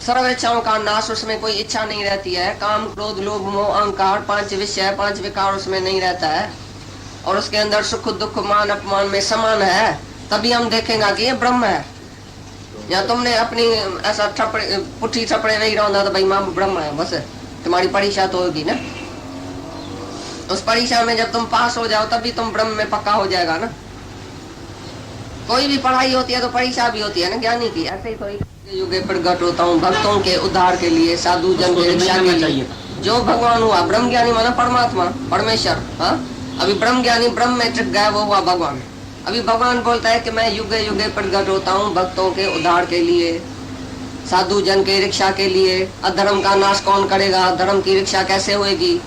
सर्व इच्छाओं का नाश, उसमें कोई इच्छा नहीं रहती है। काम क्रोध लोभ मोह अहंकार 5 विषय 5 विकार उसमें नहीं रहता है। और उसके अंदर सुख दुख मान अपमान में समान है। तभी हम देखेंगे कि ये ब्रह्म है। या तुमने अपनी ऐसा पुट्ठी छपड़े नहीं रहा तो भाई माँ ब्रह्म है, बस तुम्हारी परीक्षा तो होगी ना। उस परीक्षा में जब तुम पास हो जाओ तभी तुम ब्रह्म में पक्का हो जाएगा ना। कोई भी पढ़ाई होती है तो परीक्षा भी होती है ना ज्ञानी की। ऐसे ही तो युगे प्रगट होता हूँ भक्तों के उद्धार के लिए, साधु जन के रक्षा के लिए। जो भगवान हुआ ब्रह्म ज्ञानी माना परमात्मा परमेश्वर। हाँ, अभी ब्रह्म ज्ञानी ब्रह्म में टिक गया, वो हुआ भगवान। अभी भगवान बोलता है कि मैं युगे युगे प्रगट होता हूँ भक्तों के उद्धार के लिए, साधु जन के रक्षा के लिए। अधर्म का नाश कौन करेगा, धर्म की रक्षा कैसे होगी।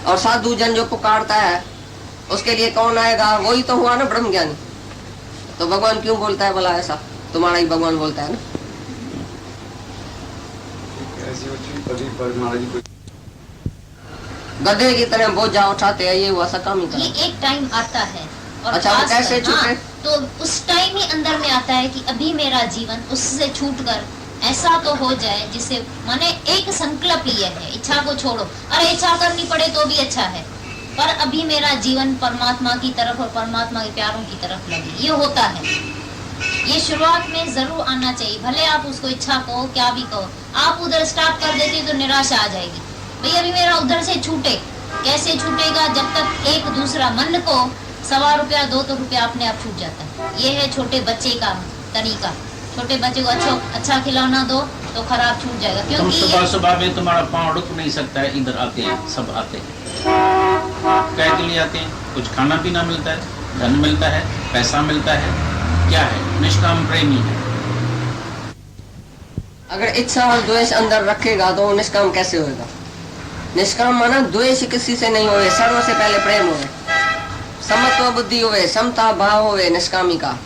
और साधु जन जो पुकारता है उसके लिए कौन आएगा, वही तो हुआ ना ब्रह्म ज्ञानी। तो भगवान क्यों बोलता है भला ऐसा, तुम्हारा ही भगवान बोलता है ना। गधे की तरह बोझा उठाते हैं, ये हुआ सकामी तरह। ये एक टाइम आता है और अच्छा, वो कैसे छूटे? हाँ, तो उस टाइम ही अंदर में आता है कि अभी मेरा जीवन उससे छूटकर ऐसा तो हो जाए जिसे माने एक संकल्प लिए है, इच्छा को छोड़ो। अरे इच्छा करनी पड़े तो भी अच्छा है, पर अभी मेरा जीवन परमात्मा की तरफ और परमात्मा के प्यारों की तरफ लगे, ये होता है। ये शुरुआत में जरूर आना चाहिए, भले आप उसको इच्छा कहो क्या भी कहो। आप उधर स्टार्ट कर देते तो निराशा आ जाएगी। भाई अभी मेरा उधर से छूटे, कैसे छूटेगा? जब तक एक दूसरा मन को 1.25 रुपया 2 रुपया अपने आप छूट जाता है। ये है छोटे बच्चे का तरीका। छोटे बच्चे को अच्छा खिलौना दो तो खराब छूट जाएगा, क्योंकि सुबह सुबह में तुम्हारा पाँव रुक नहीं सकता है। इधर आते हैं, सब आते हैं, क्या के लिए आते हैं? कुछ खाना पीना मिलता है, धन मिलता है, पैसा मिलता है, क्या है? निष्काम प्रेमी है। अगर इच्छा और द्वेष अंदर रखेगा तो निष्काम कैसे होगा? निष्काम माना द्वेष किसी से नहीं होवे, सर्व से पहले प्रेम होवे, समत्व बुद्धि होवे, समता भाव होवे। निष्कामी का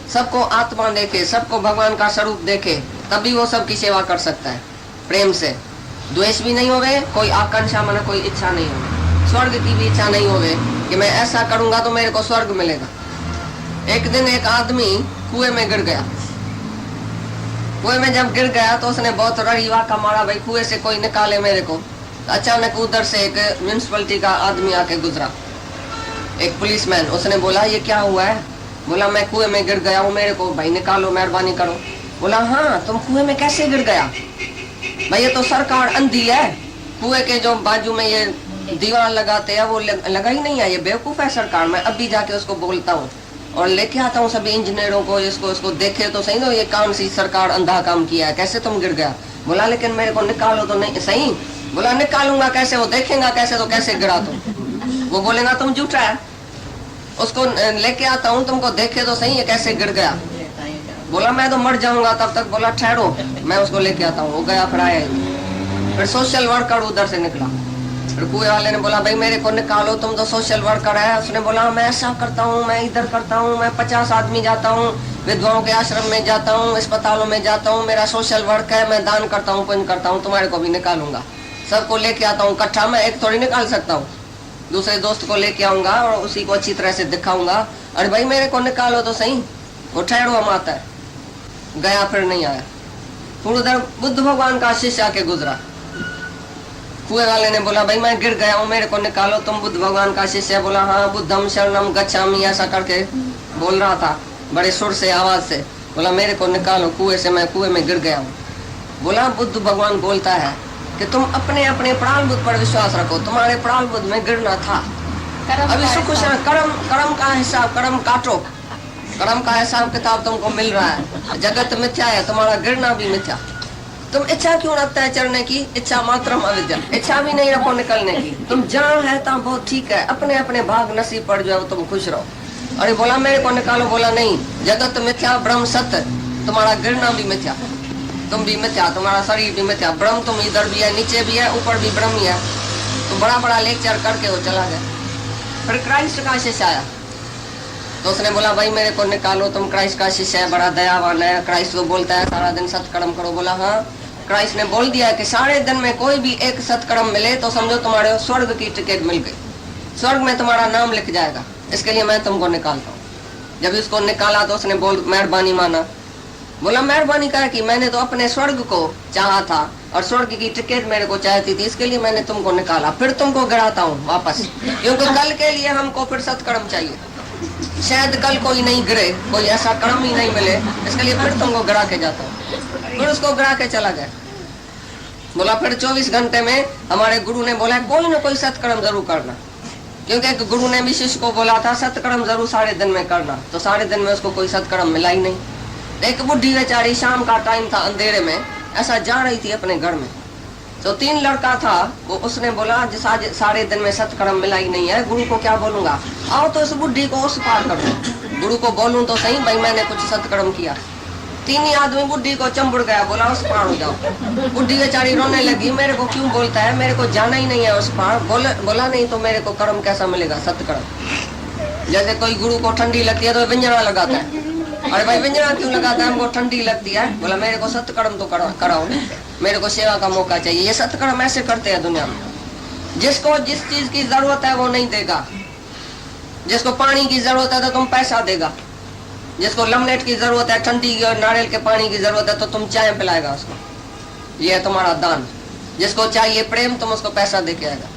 सबको आत्मा देखे, सबको भगवान का स्वरूप देखे, तभी वो सबकी सेवा कर सकता है प्रेम से। द्वेष भी नहीं होवे, कोई आकांक्षा माना कोई इच्छा नहीं होवे, स्वर्ग की भी इच्छा नहीं होवे कि मैं ऐसा करूंगा तो मेरे को स्वर्ग मिलेगा। एक दिन एक आदमी कुएं में गिर गया। कुएं में जब गिर गया तो उसने बहुत रड़ीवा का मारा, भाई कुएं से कोई निकाले मेरे को। अचानक उधर से एक म्युनिसिपलिटी का आदमी आके गुजरा, एक पुलिसमैन। उसने बोला ये क्या हुआ है? बोला मैं कुएं में गिर गया हूँ, मेरे को भाई निकालो, मेहरबानी करो। बोला हाँ, तुम कुएं में कैसे गिर गया? भाई ये तो सरकार अंधी है, कुएं के जो बाजू में ये दीवार लगाते हैं वो लगा ही नहीं है, ये बेवकूफ है सरकार। मैं अभी जाके उसको बोलता हूँ और लेके आता हूँ सभी इंजीनियरों को, इसको देखे तो सही, तो ये कौन सी सरकार अंधा काम किया है, कैसे तुम गिर गया? बोला लेकिन मेरे को निकालो तो नहीं सही। बोला निकालूंगा कैसे, वो देखेगा कैसे, तो कैसे गिरा तुम? वो बोलेगा तुम झूठा है, उसको लेके आता हूँ, तुमको देखे तो सही है कैसे गिर गया। बोला मैं तो मर जाऊंगा तब तक। बोला ठहरो मैं उसको लेके आता हूँ। वो गया, फिर आया। फिर सोशल वर्कर उधर से निकला। फिर कुएं वाले ने बोला भाई मेरे को निकालो, तुम तो सोशल वर्कर है। उसने बोला मैं ऐसा करता हूँ, मैं इधर करता हूँ, मैं 50 आदमी जाता हूँ, विधवाओं के आश्रम में जाता हूँ, अस्पतालों में जाता हूँ, मेरा सोशल वर्क है, मैं दान करता हूँ, पुण्य करता हूँ, तुम्हारे को भी निकालूंगा। सबको लेके आता हूँ इकट्ठा, मैं एक थोड़ी निकाल सकता हूँ। दूसरे दोस्त को लेके आऊंगा और उसी को अच्छी तरह से दिखाऊंगा, अरे भाई मेरे को निकालो तो सही। वो ठहरो हम आता है। गया, फिर नहीं आया। फिर उधर बुद्ध भगवान का शिष्य आके गुजरा। कुएं वाले ने बोला भाई मैं गिर गया हूँ, मेरे को निकालो, तुम बुद्ध भगवान का शिष्य? बोला हाँ, बुद्धम शरणम गच्छामि, ऐसा करके बोल रहा था बड़े सुर से, आवाज से। बोला मेरे को निकालो कुएं से, मैं कुएं में गिर गया हूँ। बोला बुद्ध भगवान बोलता है कि तुम अपने अपने प्राणबुद्ध पर विश्वास रखो, तुम्हारे प्राणबुद्ध में गिरना था। अभी सुख कर्म का हिसाब, कर्म काटो, कर्म का हिसाब किताब तुमको मिल रहा है। जगत मिथ्या है, तुम्हारा गिरना भी मिथ्या। तुम इच्छा क्यों रखता है चढ़ने की? इच्छा मात्रम अविद्या, इच्छा भी नहीं रखो निकलने की। तुम जहाँ है तहाँ बहुत ठीक है, अपने अपने भाग नसीब पर जो है तुम खुश रहो। अरे बोला मेरे को निकालो। बोला नहीं, जगत मिथ्या ब्रह्म सत्य, तुम्हारा गिरना भी मिथ्या, तुम भी मिथ्या, तुम्हारा शरीर भी मिथ्या। ब्रह्म तुम इधर भी है, नीचे भी है, ऊपर भी ब्रह्म ही है। तो बड़ा बड़ा लेक्चर करके वो चला गया। फिर क्राइस्ट का शिष्य आया तो उसने बोला भाई मेरे को निकालो, तुम क्राइस्ट का शिष्य है, बड़ा दयावान है। क्राइस्ट को बोलता है सारा दिन सत्कर्म करो। बोला हाँ, क्राइस्ट ने बोल दिया कि सारे दिन में कोई भी एक सत्कर्म मिले तो समझो तुम्हारे स्वर्ग की टिकट मिल गई, स्वर्ग में तुम्हारा नाम लिख जाएगा, इसके लिए मैं तुमको निकालता हूँ। जब इसको निकाला तो उसने बोल मेहरबानी माना। बोला मेहरबानी कर कि मैंने तो अपने स्वर्ग को चाहा था और स्वर्ग की टिकट मेरे को चाहती थी, इसके लिए मैंने तुमको निकाला, फिर तुमको गिराता हूँ वापस, क्योंकि कल के लिए हमको फिर सत्कर्म चाहिए। शायद कल कोई नहीं गिरे, कोई ऐसा कर्म ही नहीं मिले, इसके लिए फिर तुमको गिरा के जाता हूँ। फिर उसको गिरा के चला गया। बोला फिर 24 घंटे में हमारे गुरु ने बोला कोई ना कोई सत्कर्म जरूर करना, क्योंकि एक गुरु ने भी शिष्य को बोला था सत्कर्म जरूर सारे दिन में करना, तो सारे दिन में उसको कोई सत्कर्म मिला ही नहीं। एक बुढ़ी बेचारी, शाम का टाइम था, अंधेरे में ऐसा जा रही थी अपने घर में, तो 3 लड़का था, वो उसने बोला जिस आज सारे दिन में सत्कर्म मिला ही नहीं है, गुरु को क्या बोलूंगा, आओ तो इस बुढ़ी को उस पार कर दो, गुरु को बोलूं तो सही भाई मैंने कुछ सत्कर्म किया। 3 ही आदमी बुढ़ी को चंबुड़ गया, बोला उस पार हो जाओ। बुढ़ी बेचारी रोने लगी, मेरे को क्यों बोलता है, मेरे को जाना ही नहीं है उस पार। बोला नहीं तो मेरे को कर्म कैसा मिलेगा, सत्कर्म। जैसे कोई गुरु को ठंडी लगती है तो व्यंजना लगाता है, अरे भाई व्यंजना क्यों लगाता है, हमको ठंडी लगती है। बोला मेरे को सत्कर्म तो कराओ, मेरे को सेवा का मौका चाहिए। ये सत्कर्म ऐसे करते हैं दुनिया में, जिसको जिस चीज की जरूरत है वो नहीं देगा। जिसको पानी की जरूरत है तो तुम पैसा देगा, जिसको लेमनेट की जरूरत है, ठंडी और नारियल के पानी की जरूरत है तो तुम चाय पिलाएगा उसको, ये है तुम्हारा दान। जिसको चाहिए प्रेम, तुम उसको पैसा दे के आएगा।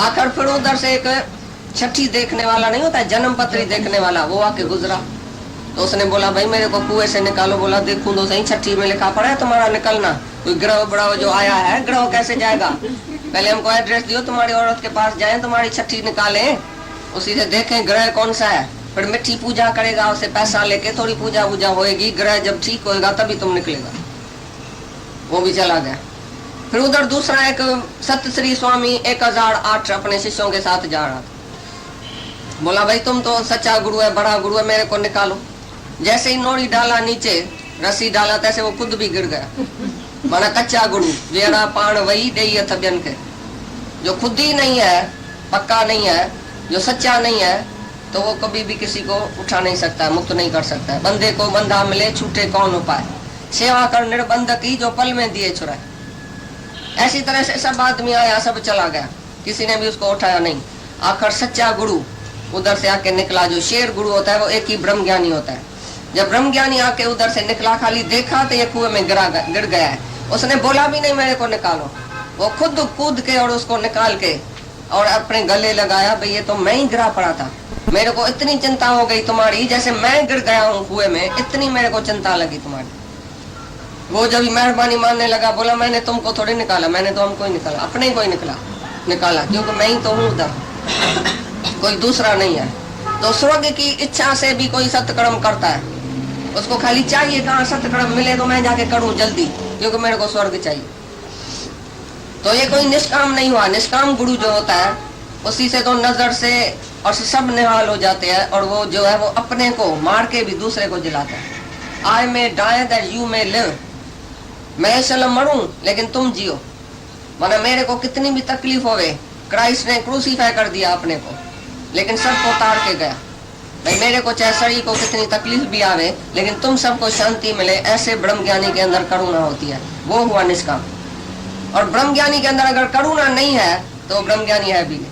आखिर फिर उधर से एक छठी देखने वाला नहीं होता है, जन्म पत्री देखने वाला, वो आके गुजरा, तो उसने बोला भाई मेरे को कुएं से निकालो। बोला देखूं तो सही, छठी में लिखा पड़ा है तुम्हारा निकलना, कोई ग्रह बड़ा जो आया है, ग्रह कैसे जाएगा, पहले हमको एड्रेस दियो, तुम्हारी औरत के पास जाए, तुम्हारी छठी निकाले, उसी से देखें ग्रह कौन सा है, फिर मिट्टी पूजा करेगा, उसे पैसा लेके थोड़ी पूजा होएगी, ग्रह जब ठीक होएगा तभी तुम निकलेगा। वो भी चला गया। फिर उधर दूसरा एक सतश्री स्वामी 1008 अपने शिष्यों के साथ जा रहा था। बोला भाई तुम तो सच्चा गुरु है, बड़ा गुरु है, मेरे को निकालो। जैसे ही नोड़ी डाला नीचे, रस्सी डाला, तैसे वो खुद भी गिर गया। बड़ा कच्चा गुरु, वेड़ा पाण वही दे थब्यन के, जो खुद ही नहीं है, पक्का नहीं है, जो सच्चा नहीं है, तो वो कभी भी किसी को उठा नहीं सकता, मुक्त नहीं कर सकता। बंदे को बंधा मिले, छूटे कौन उपाय, सेवा कर निर्बंध की, जो पल में दिए छुड़ाए। ऐसी तरह से सब आदमी आया, सब चला गया, किसी ने भी उसको उठाया नहीं। आखिर सच्चा गुरु उधर से आके निकला। जो शेर गुरु होता है वो एक ही ब्रह्म ज्ञानी होता है। जब ब्रह्म ज्ञानी आके उधर से निकला, खाली देखा तो ये कुएं में गिर गया है, उसने बोला भी नहीं मेरे को निकालो, वो खुद कूद के और उसको निकाल के और अपने गले लगाया। भाई ये तो मैं ही गिरा पड़ा था, मेरे को इतनी चिंता हो गई तुम्हारी, जैसे मैं गिर गया हूँ कुएं में, इतनी मेरे को चिंता लगी तुम्हारी। वो जब मेहरबानी मानने लगा, बोला मैंने तुमको थोड़ी निकाला, मैंने तो हमको ही निकाला, अपने को ही निकाला, क्योंकि मैं ही तो हूँ उधर, कोई दूसरा नहीं है। तो स्वर्ग की इच्छा से भी कोई सत्कर्म करता है, उसको खाली चाहिए कहाँ सत्कर्म मिले तो मैं जाके करूं जल्दी, क्योंकि मेरे को स्वर्ग चाहिए। तो ये कोई निष्काम नहीं हुआ। निष्काम गुरु जो होता है उसी से तो नजर से और सब निहाल हो जाते हैं, और वो जो है वो अपने को मार के भी दूसरे को जिलाता है। I may die that you may live, मैं चलो मरूं लेकिन तुम जियो। माना मेरे को कितनी भी तकलीफ होवे, क्राइस्ट ने क्रूसीफाई कर दिया अपने को, लेकिन सबको तार के गया। भाई मेरे को चाहे शरीर को कितनी तकलीफ भी आवे, लेकिन तुम सबको शांति मिले, ऐसे ब्रह्म ज्ञानी के अंदर करुणा होती है, वो हुआ निष्काम। और ब्रह्म ज्ञानी के अंदर अगर करुणा नहीं है तो ब्रह्म ज्ञानी है भी नहीं,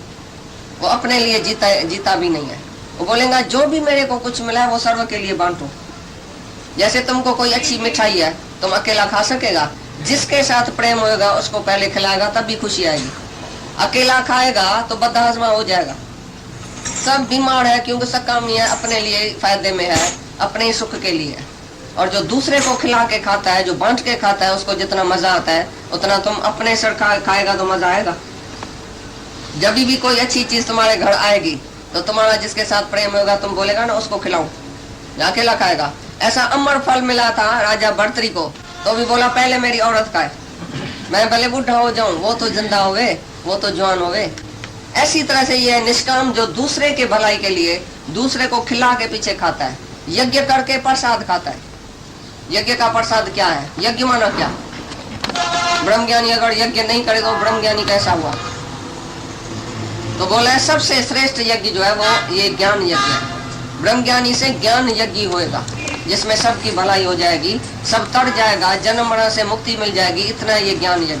वो अपने लिए जीता भी नहीं है। वो बोलेगा जो भी मेरे को कुछ मिला है वो सर्व के लिए बांटो। जैसे तुमको कोई अच्छी मिठाई है, तुम अकेला खा सकेगा, जिसके साथ प्रेम होगा उसको पहले खिलाएगा तभी खुशी आएगी। अकेला खाएगा तो बदहजमा हो जाएगा। सब बीमार है क्योंकि सकामी है, अपने लिए फायदे में है, अपने सुख के लिए। और जो दूसरे को खिला के खाता है, जो बांट के खाता है, उसको जितना मजा आता है उतना तुम अपने सर खाएगा तो मजा आएगा। जब भी कोई अच्छी चीज तुम्हारे घर आएगी तो तुम्हारा जिसके साथ प्रेम होगा तुम बोलेगा ना उसको खिलाऊं, अकेला खाएगा। ऐसा अमर फल मिला था राजा भर्तरी को, तो भी बोला पहले मेरी औरत खाए, मैं भले बूढ़ा हो जाऊं, वो तो जिंदा होवे, वो तो जवान होवे। ऐसी तरह से ये निष्काम जो दूसरे के भलाई के लिए दूसरे को खिला के पीछे खाता है, यज्ञ करके प्रसाद खाता है। यज्ञ का प्रसाद क्या है? यज्ञ माना क्या? ब्रह्मज्ञानी अगर यज्ञ नहीं करे तो ब्रह्मज्ञानी कैसा हुआ? तो बोले सबसे श्रेष्ठ यज्ञ जो है वो ये ज्ञान यज्ञ है। ब्रह्मज्ञानी से ज्ञान यज्ञ होएगा जिसमें सबकी भलाई हो जाएगी, सब तर जाएगा, जन्म मरण से मुक्ति मिल जाएगी। इतना ये ज्ञान यज्ञ,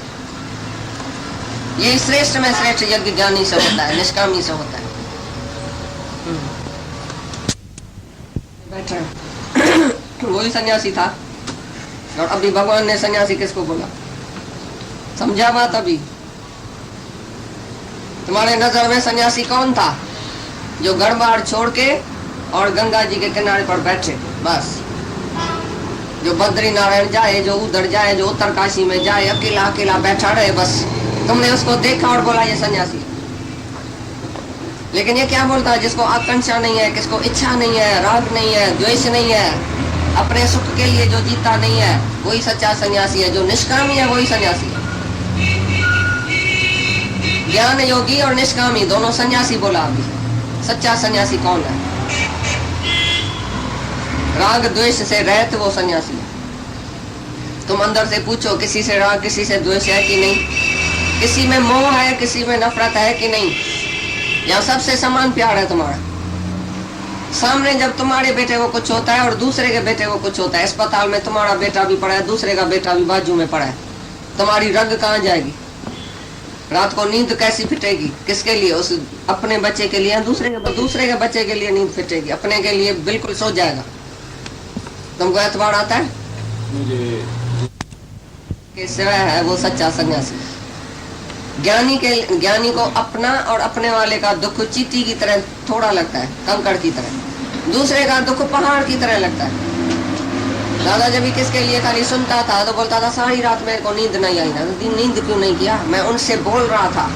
ये श्रेष्ठ में श्रेष्ठ यज्ञ ज्ञानी से होता है, निष्कामी से होता है। बैठे वही सन्यासी था। और अभी भगवान ने सन्यासी किसको बोला? समझा बात? अभी तुम्हारे नजर में सन्यासी कौन था? जो घर बार छोड़ के और गंगा जी के किनारे पर बैठे, बस। जो बद्री नारायण जाए, जो उधर जाए, जो उत्तरकाशी में जाए, अकेला अकेला बैठा रहे, बस। तुमने उसको देखा और बोला ये सन्यासी। लेकिन ये क्या बोलता है? जिसको आकांक्षा नहीं है, किसको इच्छा नहीं है, राग नहीं है, द्वेष नहीं है, अपने सुख के लिए जो जीता नहीं है, वही सच्चा सन्यासी है। जो निष्कामी है वही सन्यासी है। ज्ञान योगी और निष्कामी दोनों सन्यासी बोला अभी। सच्चा सन्यासी कौन है? राग द्वेष से रहित वो सन्यासी है। तुम अंदर से पूछो, किसी से राग, किसी से द्वेष है कि नहीं? किसी में मोह है, किसी में नफरत है कि नहीं? या सबसे समान प्यार है तुम्हारा? सामने जब तुम्हारे बेटे को कुछ होता है और दूसरे के बेटे को कुछ होता है, अस्पताल में तुम्हारा बेटा भी पड़ा है, दूसरे का बेटा भी बाजू में पड़ा है, तुम्हारी रग कहाँ जाएगी? रात को नींद कैसी फिटेगी? किसके लिए? उस अपने बच्चे के लिए? दूसरे के बच्चे के लिए नींद फिटेगी, अपने के लिए बिल्कुल सो जाएगा। तुमको एतबार आता है? मुझे सिवाय है वो सच्चा सन्यासी। ज्ञानी को अपना और अपने वाले का दुख चींटी की तरह थोड़ा लगता है, कंकड़ की तरह। दूसरे का दुख पहाड़ की तरह लगता है। दादा जब भी किसके लिए खाली सुनता था तो बोलता था सारी रात मेरे को नींद नहीं आई ना। तो नींद क्यों नहीं किया? मैं उनसे बोल रहा था,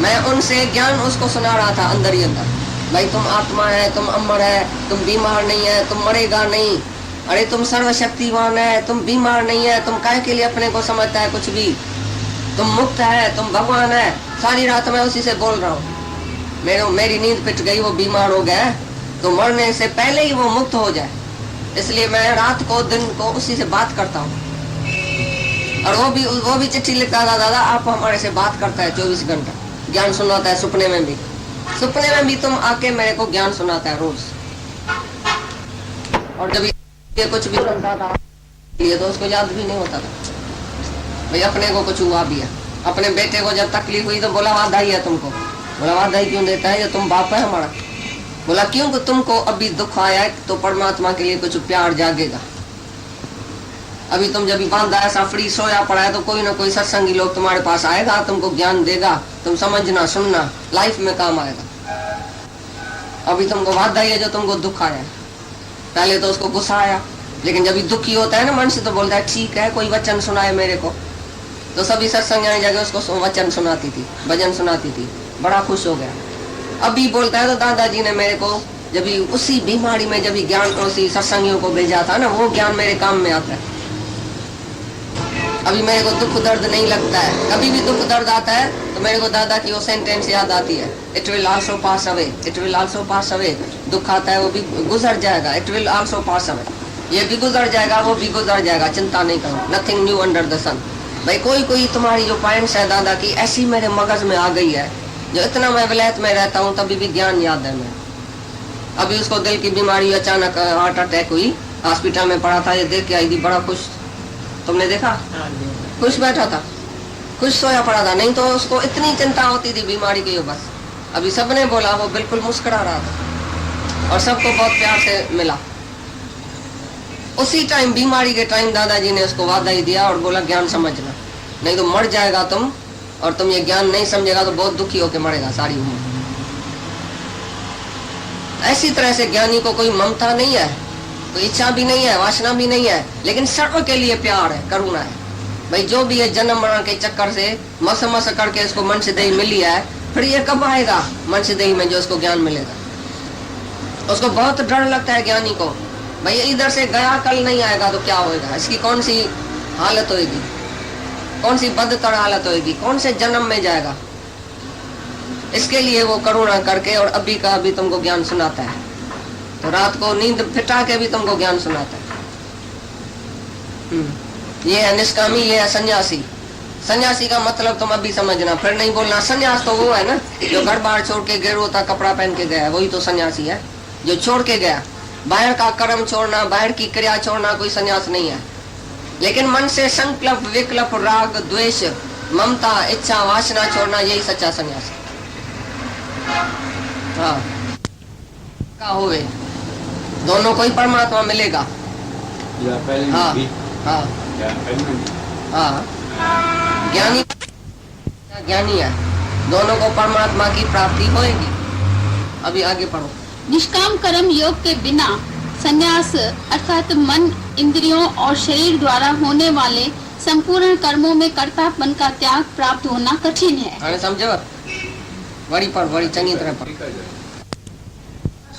मैं उनसे ज्ञान उसको सुना रहा था अंदर ही अंदर। भाई तुम आत्मा है, तुम अमर है, तुम बीमार नहीं है, तुम मरेगा नहीं। अरे तुम सर्वशक्तिवान है, तुम बीमार नहीं है, तुम काहे के लिए अपने को समझता है कुछ भी? तुम मुक्त है, तुम भगवान है। सारी रात मैं उसी से बोल रहा हूँ। मेरी नींद पिट गई, वो बीमार हो गया, तो मरने से पहले ही वो मुक्त हो जाए, इसलिए मैं रात को दिन को उसी से बात करता हूँ। और वो भी चिट्ठी लिखता था, दादा आप हमारे से बात करता है 24 घंटा, ज्ञान सुनाता है। सपने में भी तुम आके मेरे को ज्ञान सुनाता है रोज। और जब ये कुछ भी सुनता था ये तो उसको याद भी नहीं होता था भाई अपने को कुछ हुआ भी है। अपने बेटे को जब तकलीफ हुई तो बोला वाधाई है तुमको। बोला वाधाई क्यों देता है? ये तुम बाप है हमारा। बोला क्यों? तुमको अभी दुख आया है तो परमात्मा के लिए कुछ प्यार जागेगा। अभी तुम जब बांधा ऐसा फ्री सोया पड़ा है तो कोई ना कोई सत्संगी लोग तुम्हारे पास आएगा, तुमको ज्ञान देगा, तुम समझना सुनना, लाइफ में काम आएगा। अभी तुमको वाधाई है जो तुमको दुख आया है। पहले तो उसको गुस्सा आया, लेकिन जब दुखी होता है ना मन से तो बोलता है ठीक है कोई वचन सुनाए मेरे को। तो सभी सत्संग जगह उसको वचन सुनाती थी, भजन सुनाती थी, बड़ा खुश हो गया। अभी बोलता है तो दादाजी ने मेरे को जब उसी बीमारी में जब ज्ञान उसी सत्संगियों को भेजा था ना, वो ज्ञान मेरे काम में आता है। अभी मेरे को दुख दर्द नहीं लगता है। कभी भी दुख दर्द आता है तो मेरे को दादा की वो सेंटेंस याद आती है, it will also pass away, it will also pass away. दुख आता है वो भी गुजर जाएगा, it will also pass away. ये भी गुजर जाएगा, वो भी गुजर जाएगा, चिंता नहीं करो, नथिंग न्यू अंडर द सन। भाई कोई तुम्हारी जो पॉइंट्स है दादा की ऐसी मेरे मगज में आ गई है, जो इतना मैं विलायत में रहता हूँ तभी भी ज्ञान याद है मैं। अभी उसको दिल की बीमारी, अचानक हार्ट अटैक हुई, हॉस्पिटल में पड़ा था, ये देख के आई थी बड़ा खुश। तुमने देखा? खुश बैठा था, खुश सोया पड़ा था। नहीं तो उसको इतनी चिंता होती थी बीमारी की। बस अभी सबने बोला वो बिल्कुल मुस्कुरा रहा था और सबको बहुत प्यार से मिला। उसी टाइम बीमारी के टाइम दादाजी ने उसको वादा ही दिया और बोला ज्ञान समझना, नहीं तो मर जाएगा तुम, और तुम ये ज्ञान नहीं समझेगा तो बहुत दुखी होकर मरेगा सारी उम्र। ऐसी तरह से ज्ञानी को कोई ममता नहीं है, कोई इच्छा भी नहीं है, वासना भी नहीं है, लेकिन सर्व के लिए प्यार है, करुणा है। भाई जो भी है जन्म मरण के चक्कर से मस मस करके इसको मन से दही मिली है, फिर ये कब आएगा मन से दही में जो उसको ज्ञान मिलेगा। उसको बहुत डर लगता है ज्ञानी को, भाई इधर से गया कल नहीं आएगा तो क्या होएगा, इसकी कौन सी हालत होएगी, कौन सी बदतर हालत होएगी, कौन से जन्म में जाएगा। इसके लिए वो करुणा करके और अभी का अभी तुमको ज्ञान सुनाता है, तो रात को नींद फिटा के भी तुमको ज्ञान सुनाता है। ये है निष्कामी, ये है सन्यासी। सन्यासी का मतलब तुम अभी समझना, फिर नहीं बोलना। सन्यास तो वो है ना जो घर बाहर छोड़ के गेरू होता कपड़ा पहन के गया, वही तो सन्यासी है जो छोड़ के गया। बाहर का कर्म छोड़ना, बाहर की क्रिया छोड़ना कोई सन्यास नहीं है, लेकिन मन से संकल्प, विकल्प, राग, द्वेष, ममता, इच्छा, वासना छोड़ना, यही सच्चा सन्यास है। हाँ का होवे दोनों को ही परमात्मा मिलेगा, या पहले में हाँ भी हाँ या पहले में भी। हाँ। ज्ञानी ज्ञानी है, दोनों को परमात्मा की प्राप्ति होएगी। अभी आगे पढ़ो। निष्काम कर्म योग के बिना संन्यास अर्थात मन, इंद्रियों और शरीर द्वारा होने वाले संपूर्ण कर्मों में कर्तापन का त्याग प्राप्त होना कठिन है। अरे समझो, बड़ी पढ़, बड़ी चंगी तरह पढ़।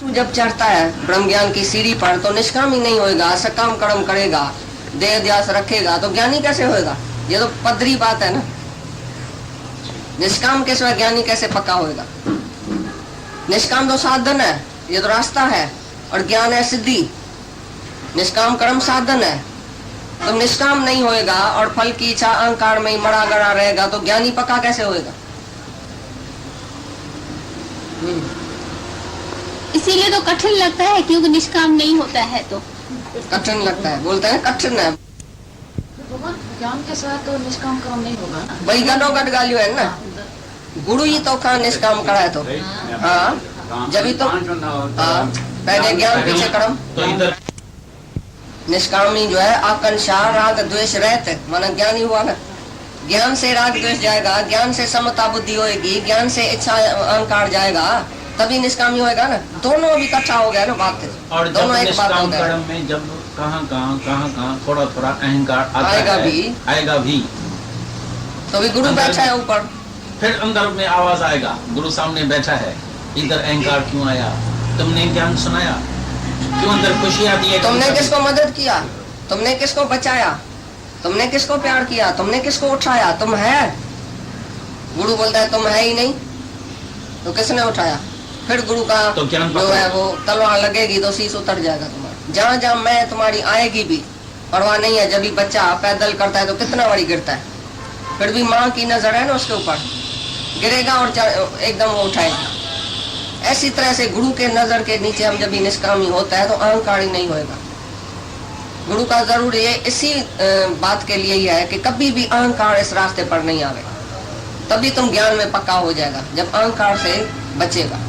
जब चढ़ता है ब्रह्म ज्ञान की सीढ़ी पर तो निष्काम ही नहीं होएगा, सकाम कर्म करेगा, देह ध्यास रखेगा तो ज्ञानी कैसे होएगा? ये तो पदरी बात है ना। निष्काम के सिवा ज्ञानी कैसे पक्का होएगा? निष्काम तो साधन है, ये तो रास्ता है, और ज्ञान है सिद्धि। निष्काम कर्म साधन है, तुम निष्काम नहीं होएगा और फल की इच्छा अहंकार में ही मरा गड़ा रहेगा तो ज्ञानी पक्का कैसे होएगा? इसीलिए तो कठिन लगता है, क्योंकि निष्काम नहीं होता है तो कठिन लगता है, बोलते हैं कठिन है। ज्ञान के साथ तो निष्काम काम नहीं होगा ना। वही गनो गट गालियो है ना, गुरु ही तो कहा निष्काम कराए तो। हाँ, जब ही तो हाँ, पहले ज्ञान पीछे कर्म। तो इधर निष्कामी जो है आकांक्षा राग द्वेष रहते, माना ज्ञानी हुआ ना। ज्ञान से राग द्वेष जाएगा, ज्ञान से समता बुद्धि होएगी, ज्ञान से इच्छा अहंकार जाएगा, तभी निष्कामी होएगा ना। दोनों अभी इकट्ठा हो गया ना बात। और जब दोनों एक बात हो निष्काम गया। कर्म में जब कहाँ थोड़ा थोड़ा अहंकार आता आएगा है, भी। आएगा भी, तो भी गुरु बैठा है ऊपर, फिर अंदर में आवाज आएगा, गुरु सामने बैठा है, इधर अहंकार क्यों आया? तुमने ज्ञान सुनाया, क्यों अंदर खुशी आती है? तुमने किसको मदद किया, तुमने किसको बचाया, तुमने किसको प्यार किया, तुमने किसको उठाया? तुम है। गुरु बोलता है तुम है ही नहीं, तो किसने उठाया? फिर गुरु का तो ज्ञान जो है वो तलवार लगेगी तो शीश उतर जाएगा तुम्हारा। जहाँ जहाँ मैं तुम्हारी आएगी भी परवाह नहीं है। जब भी बच्चा पैदल करता है तो कितना बारी गिरता है, फिर भी माँ की नजर है ना उसके ऊपर, गिरेगा और एकदम वो उठाएगा। ऐसी तरह से गुरु के नजर के नीचे हम जब भी निष्कामी होता है तो अहंकारी नहीं होएगा। गुरु का जरूर ये इसी बात के लिए ही है कि कभी भी अहंकार इस रास्ते पर नहीं आवे, तभी तुम ज्ञान में पक्का हो जाएगा। जब अहंकार से बचेगा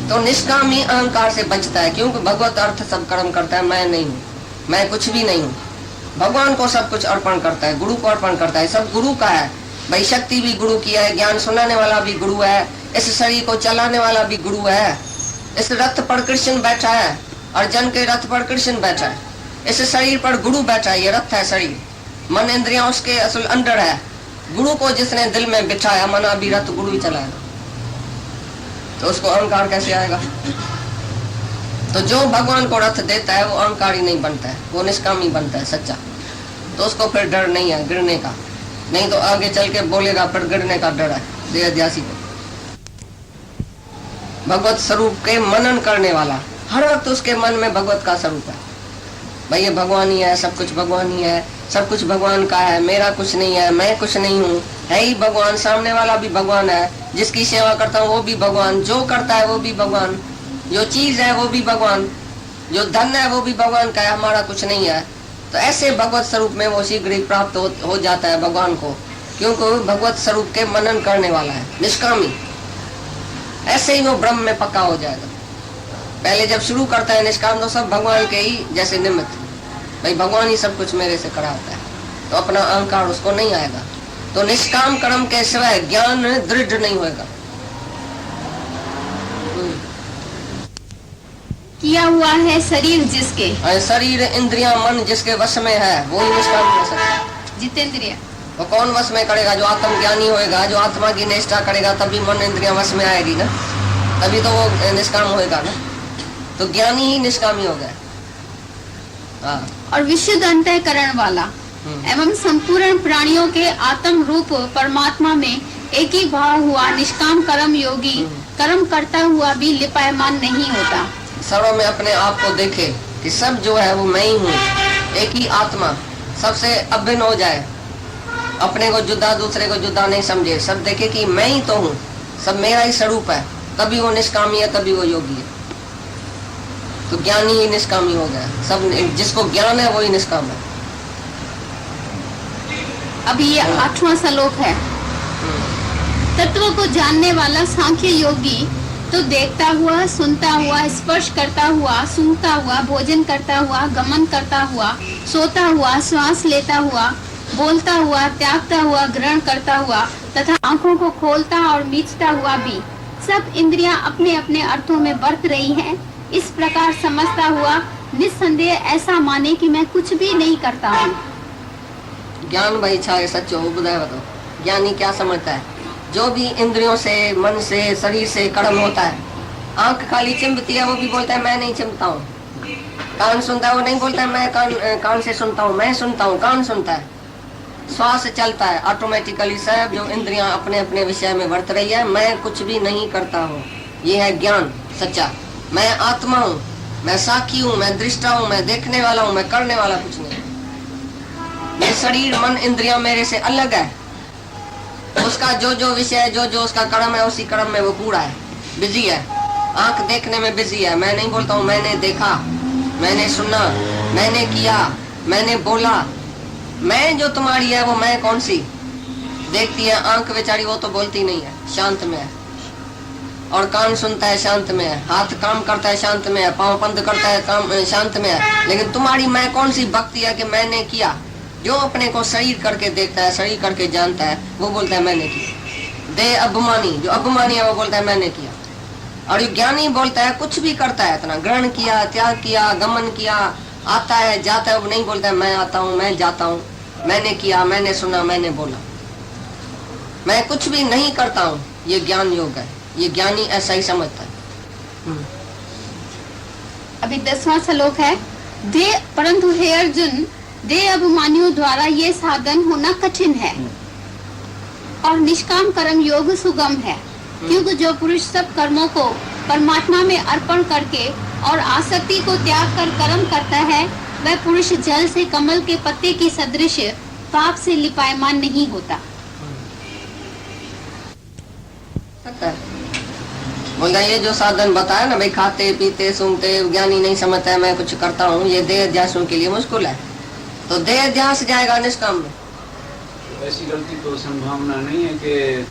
तो निष्कामी अहंकार से बचता है, क्योंकि भगवत अर्थ सब कर्म करता है। मैं नहीं हूँ, मैं कुछ भी नहीं हूँ। भगवान को सब कुछ अर्पण करता है, गुरु को अर्पण करता है, सब गुरु का है भाई। शक्ति भी गुरु की है, ज्ञान सुनाने वाला भी गुरु है, इस शरीर को चलाने वाला भी गुरु है। इस रथ पर कृष्ण बैठा है, अर्जुन के रथ पर कृष्ण बैठा है, इस शरीर पर गुरु बैठा है। ये रथ है शरीर, मन इंद्रियां उसके असल अंदर है। गुरु को जिसने दिल में बिठाया, मना भी रथ गुरु ही चलाएगा, तो उसको अहंकार कैसे आएगा? तो जो भगवान को रथ देता है वो अहंकारी नहीं बनता है, वो निष्कामी बनता है सच्चा। तो उसको फिर डर नहीं है गिरने का, नहीं तो आगे चल के बोलेगा फिर गिरने का डर है देहध्यासी को। भगवत स्वरूप के मनन करने वाला, हर वक्त उसके मन में भगवत का स्वरूप है। भाई ये भगवान ही है, सब कुछ भगवान ही है, सब कुछ भगवान का है, मेरा कुछ नहीं है, मैं कुछ नहीं हूँ, है ही भगवान। सामने वाला भी भगवान है, जिसकी सेवा करता हूँ वो भी भगवान, जो करता है वो भी भगवान, जो चीज है वो भी भगवान, जो धन है वो भी भगवान का है, हमारा कुछ नहीं है। तो ऐसे भगवत स्वरूप में वो शीघ्र ही प्राप्त हो जाता है भगवान को, क्योंकि भगवत स्वरूप के मनन करने वाला है, निष्कामी। ऐसे ही वो ब्रह्म में पक्का हो जाएगा। पहले जब शुरू करता है निष्काम तो सब भगवान के ही जैसे निमित्त, भाई भगवान ही सब कुछ मेरे से कराता है, तो अपना अहंकार उसको नहीं आएगा। तो निष्काम कर्म के सिवाय ज्ञान दृढ़ नहीं होगा। किया हुआ है शरीर जिसके, शरीर इंद्रियां मन जिसके वश में है वो ही निष्काम हो सकता है। जितेंद्रिय वो कौन वश में करेगा? जो आत्मज्ञानी होएगा, जो आत्मा की निष्ठा करेगा, तभी मन इंद्रियां वश में आएगी ना, तभी तो वो निष्काम होएगा ना। तो ज्ञानी ही निष्कामी हो गया। हाँ। और विशुद्ध अंतःकरण वाला एवं संपूर्ण प्राणियों के आत्म रूप परमात्मा में एक ही भाव हुआ निष्काम कर्म योगी कर्म करता हुआ भी लिपायमान नहीं होता। सर्व में अपने आप को देखे कि सब जो है वो मैं ही हूँ, एक ही आत्मा, सबसे अभिन्न हो जाए, अपने को जुदा दूसरे को जुदा नहीं समझे, सब देखे कि मैं ही तो हूँ, सब मेरा ही स्वरूप है, तभी वो निष्कामी है, तभी वो योगी है। तो ज्ञानी ही निष्कामी हो गया। सब जिसको ज्ञान है वही निष्काम है। अब ये 8वां श्लोक है। तत्व को जानने वाला सांख्य योगी तो देखता हुआ, सुनता हुआ, स्पर्श करता हुआ, सूंघता हुआ, भोजन करता हुआ, गमन करता हुआ, सोता हुआ, श्वास लेता हुआ, बोलता हुआ, त्यागता हुआ, ग्रहण करता हुआ तथा आंखों को खोलता और मीचता हुआ भी सब इंद्रियां अपने अपने अर्थों में बरत रही हैं। इस प्रकार समझता हुआ निस्संदेह ऐसा माने कि मैं कुछ भी नहीं करता हूँ। ज्ञान भाई छा सच्चो बुधाए बताओ, ज्ञानी क्या समझता है? जो भी इंद्रियों से, मन से, शरीर से कर्म होता है, आंख खाली चिंबती है, वो भी बोलता है मैं नहीं चिंबता हूँ। कान सुनता है, वो नहीं बोलता है मैं कान से सुनता हूँ, मैं सुनता हूँ, कान सुनता है। श्वास चलता है ऑटोमेटिकली, सब जो इंद्रियां अपने अपने विषय में वर्त रही है, मैं कुछ भी नहीं करता हूँ। ये है ज्ञान सच्चा। मैं आत्मा हूँ, मैं साक्षी हूँ, मैं दृष्टा हूँ, मैं देखने वाला हूँ, मैं करने वाला कुछ नहीं। ये शरीर, मन, इंद्रियां मेरे से अलग है। उसका जो जो विषय, जो जो उसका कर्म है, उसी कर्म में वो पूरा है, बिजी है। आंख देखने में बिजी है। मैं नहीं बोलता हूँ मैंने देखा, मैंने सुना, मैंने किया, मैंने बोला। मैं जो तुम्हारी है वो मैं कौन सी? देखती है आंख बेचारी, वो तो बोलती नहीं है, शांत में है। और कान सुनता है, शांत में है। हाथ काम करता है, शांत में है। पांव पंद करता है, काम शांत में है। लेकिन तुम्हारी मैं कौन सी भक्ति है कि मैंने किया? जो अपने को शरीर करके देखता है, शरीर करके जानता है, वो बोलता है मैंने किया। देह अभिमानी, जो अभिमानी है, वो बोलता है मैंने किया। और ये ज्ञानी बोलता है कुछ भी करता है, इतना ग्रहण किया, त्याग किया, गमन किया, आता है, जाता है। वो नहीं बोलता है मैं आता हूँ, मैं जाता हूँ, मैंने किया, मैंने सुना, मैंने बोला। मैं कुछ भी नहीं करता हूँ। ये ज्ञान योग है। ये ज्ञानी ऐसा ही समझता है। अभी 10वां श्लोक है। देह, परंतु हे अर्जुन, देह अभिमानियों द्वारा ये साधन होना कठिन है और निष्काम कर्म योग सुगम है, क्योंकि जो पुरुष सब कर्मों को परमात्मा में अर्पण करके और आसक्ति को त्याग कर कर्म करता है, वह पुरुष जल से कमल के पत्ते की सदृश पाप से लिपायमान नहीं होता। बोलता ये जो साधन बताया ना भाई, खाते पीते सूंघते, ज्ञानी नहीं समझता है मैं कुछ करता हूँ, ये देह अध्यासों के लिए मुश्किल है। तो देह अध्यास जाएगा निष्काम में। ऐसी गलती तो संभावना नहीं है कि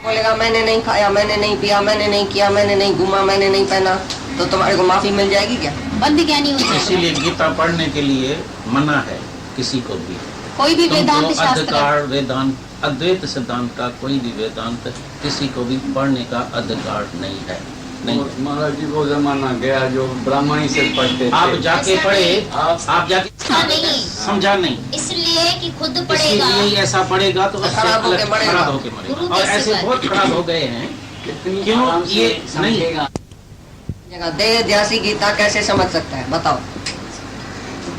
बोलेगा मैंने नहीं खाया, मैंने नहीं पिया, मैंने नहीं किया, मैंने नहीं घूमा, मैंने नहीं पहना, तो तुम्हारे को माफी मिल जाएगी क्या? बंद ज्ञानी हो जाएगा। इसीलिए गीता पढ़ने के लिए मना है किसी को भी। कोई भी वेदांत तुमको शास्त्र, अधिकार, वेदांत, अद्वैत सिद्धांत का कोई भी वेदांत किसी को भी पढ़ने का अधिकार नहीं है। नहीं, महाराज जी वो जमाना गया जो ब्राह्मणी से पढ़ते थे। आप जाके पढ़े, आप जाके नहीं, समझा नहीं, इसलिए कि खुद पढ़ेगा, इसलिए ऐसा पढ़ेगा तो उससे खराब होके मरेगा। खराब होके मरेगा। गुरु और कैसे ऐसे पढ़ेगा? बहुत खराब हो गए हैं। कितनी क्यों? आराम से ये नहीं समझेगा। देह अध्यासी गीता कैसे समझ सकता है बताओ?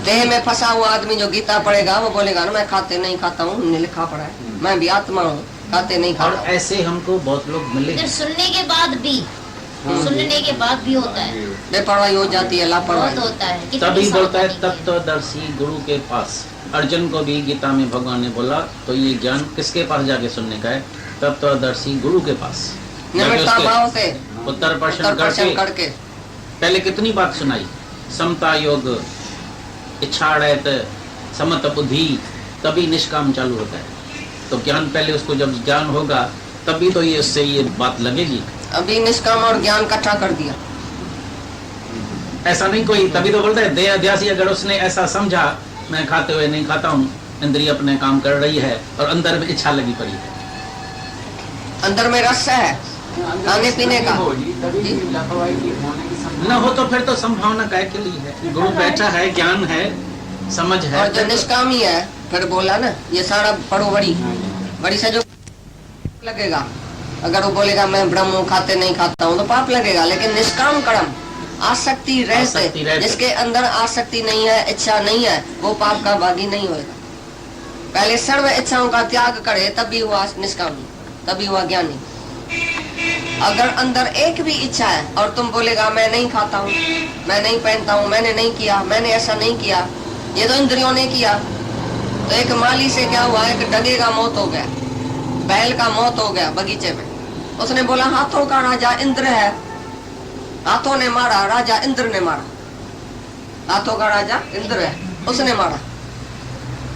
देह में फंसा हुआ आदमी जो गीता पढ़ेगा, वो बोलेगा ना मैं खाते नहीं खाता हूँ, लिखा पड़ा है, मैं भी आत्मा हूँ, खाते नहीं और खाता हूँ। ऐसे हमको बहुत लोग मिले। फिर सुनने के बाद भी, सुनने के बाद भी होता है, बेपरवाही हो जाती है, बहुत लापरवाही। होता है। कितनी तभी बोलता है सावधानी की। तत्वदर्शी गुरु के पास। अर्जुन को भी गीता में भगवान ने बोला, तो ये ज्ञान किसके पास जाके सुनने का है? तत्वदर्शी गुरु के पास। निमित्ता भाव से उत्तर प्रश्न करके पहले कितनी बात सुनाई, समता योग, इच्छाड़ैत, समत बुद्धि, तभी निष्काम चालू होता है। तो ज्ञान पहले उसको जब ज्ञान होगा तभी तो ये उससे ये बात लगेगी। अभी निष्काम और ज्ञान इकट्ठा कर दिया। ऐसा नहीं कोई, तभी तो बोलता है देह अध्यासी। अगर उसने ऐसा समझा मैं खाते हुए नहीं खाता हूँ, इंद्रिय अपने काम कर रही है और अंदर में इच्छा लगी पड़ी है, अंदर में रस है खाने पीने का, न हो तो फिर तो संभावना काय के लिए है? गुरु बैठा है, ज्ञान है, समझ है। और जो निष्कामी है, फिर बोला ना ये सारा पढ़ो बड़ी से जो लगेगा। अगर वो बोलेगा मैं ब्रह्म हूँ, खाते नहीं खाता हूँ, तो पाप लगेगा। लेकिन निष्काम कर्म, आसक्ति रहते, जिसके अंदर आसक्ति नहीं है, इच्छा नहीं है, वो पाप का भागी नहीं होगा। पहले सर्व इच्छाओं का त्याग करे तभी हुआ निष्कामी, तभी हुआ ज्ञानी। अगर अंदर एक भी इच्छा है और तुम बोलेगा मैं नहीं खाता हूँ, मैं नहीं पहनता हूँ, मैंने नहीं किया, मैंने ऐसा नहीं किया, ये तो इंद्रियों ने किया। तो एक माली से क्या हुआ, एक डगे का मौत हो गया, बैल का मौत हो गया बगीचे में। उसने बोला हाथों का राजा इंद्र है, हाथों ने मारा, राजा इंद्र ने मारा, हाथों का राजा इंद्र है, उसने मारा।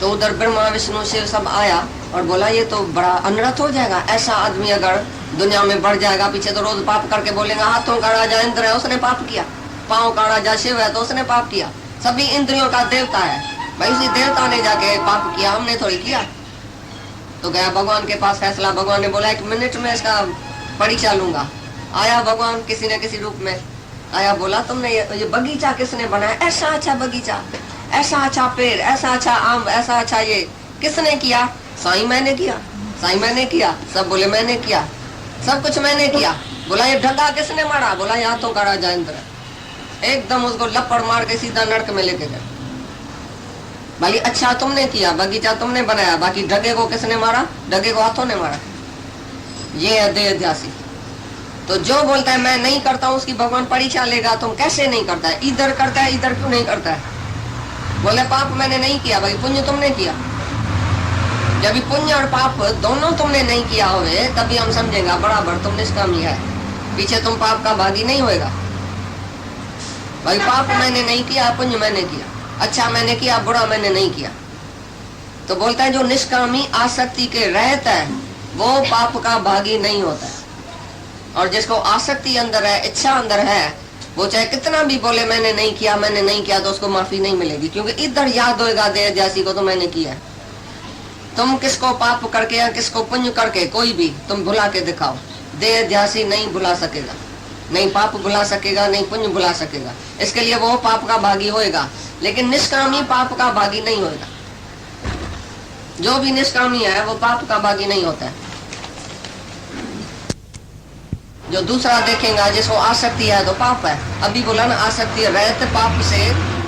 तो उधर ब्रह्मा विष्णु शिव सब आया और बोला ये तो बड़ा अनर्थ हो जाएगा, ऐसा आदमी अगर दुनिया में बढ़ जाएगा, पीछे तो रोज पाप करके बोलेगा हाथों का राजा इंद्र है, उसने पाप किया, पाँव का राजा शिव है तो उसने पाप किया, सभी इंद्रियों का देवता है। भाई उसी देवता ने जाके पाप किया, हमने थोड़ी किया। तो गया भगवान के पास फैसला, भगवान ने बोला 1 मिनट में इसका परीक्षा लूंगा। आया भगवान किसी न किसी रूप में आया, बोला तुमने ये बगीचा किसने बनाया? ऐसा अच्छा बगीचा, ऐसा अच्छा पेड़, ऐसा अच्छा आम, ऐसा अच्छा ये किसने किया? साईं मैंने किया, साईं मैंने किया। सब बोले मैंने किया, सब कुछ मैंने किया। बोला ये ढगा किसने मारा? बोला ये हाथों का राजा इंद्र। एकदम उसको लपड़ मार के सीधा नरक में लेके गए। भाई अच्छा तुमने किया, बगीचा तुमने बनाया, बाकी ढगे को किसने मारा? ढगे को हाथों ने मारा। ये है देहध्यासी। तो जो बोलता है मैं नहीं करता हूँ उसकी भगवान परीक्षा लेगा। तुम कैसे नहीं करता है? इधर करता है, इधर क्यों नहीं करता है? बोले पाप मैंने नहीं किया। भाई पुण्य तुमने किया। जब पुण्य और पाप दोनों तुमने नहीं किया होवे तभी हम समझेगा बराबर तुम निष्कामी है। पीछे तुम पाप का भागी नहीं होएगा। भाई पाप मैंने नहीं किया, पुण्य मैंने किया, अच्छा मैंने किया, बुरा मैंने नहीं किया। तो बोलता है जो निष्कामी आसक्ति के रहता है वो पाप का भागी नहीं होता है। और जिसको आसक्ति अंदर है, इच्छा अंदर है, वो चाहे कितना भी बोले मैंने नहीं किया, मैंने नहीं किया, तो उसको माफी नहीं मिलेगी। क्योंकि इधर याद होएगा देहध्यासी को तो मैंने किया है। तुम किसको पाप करके या किसको पुण्य करके कोई भी तुम भुला के दिखाओ, देहध्यासी नहीं भुला सकेगा। नहीं पाप भुला सकेगा, नहीं पुण्य भुला सकेगा। इसके लिए वो पाप का भागी होएगा, लेकिन निष्कामी पाप का भागी नहीं होएगा। जो भी निष्कामी है वो पाप का भागी नहीं होता है। जो दूसरा देखेगा जिसको आसक्ति है तो पाप है। अभी बोला ना आसक्ति रहते पाप से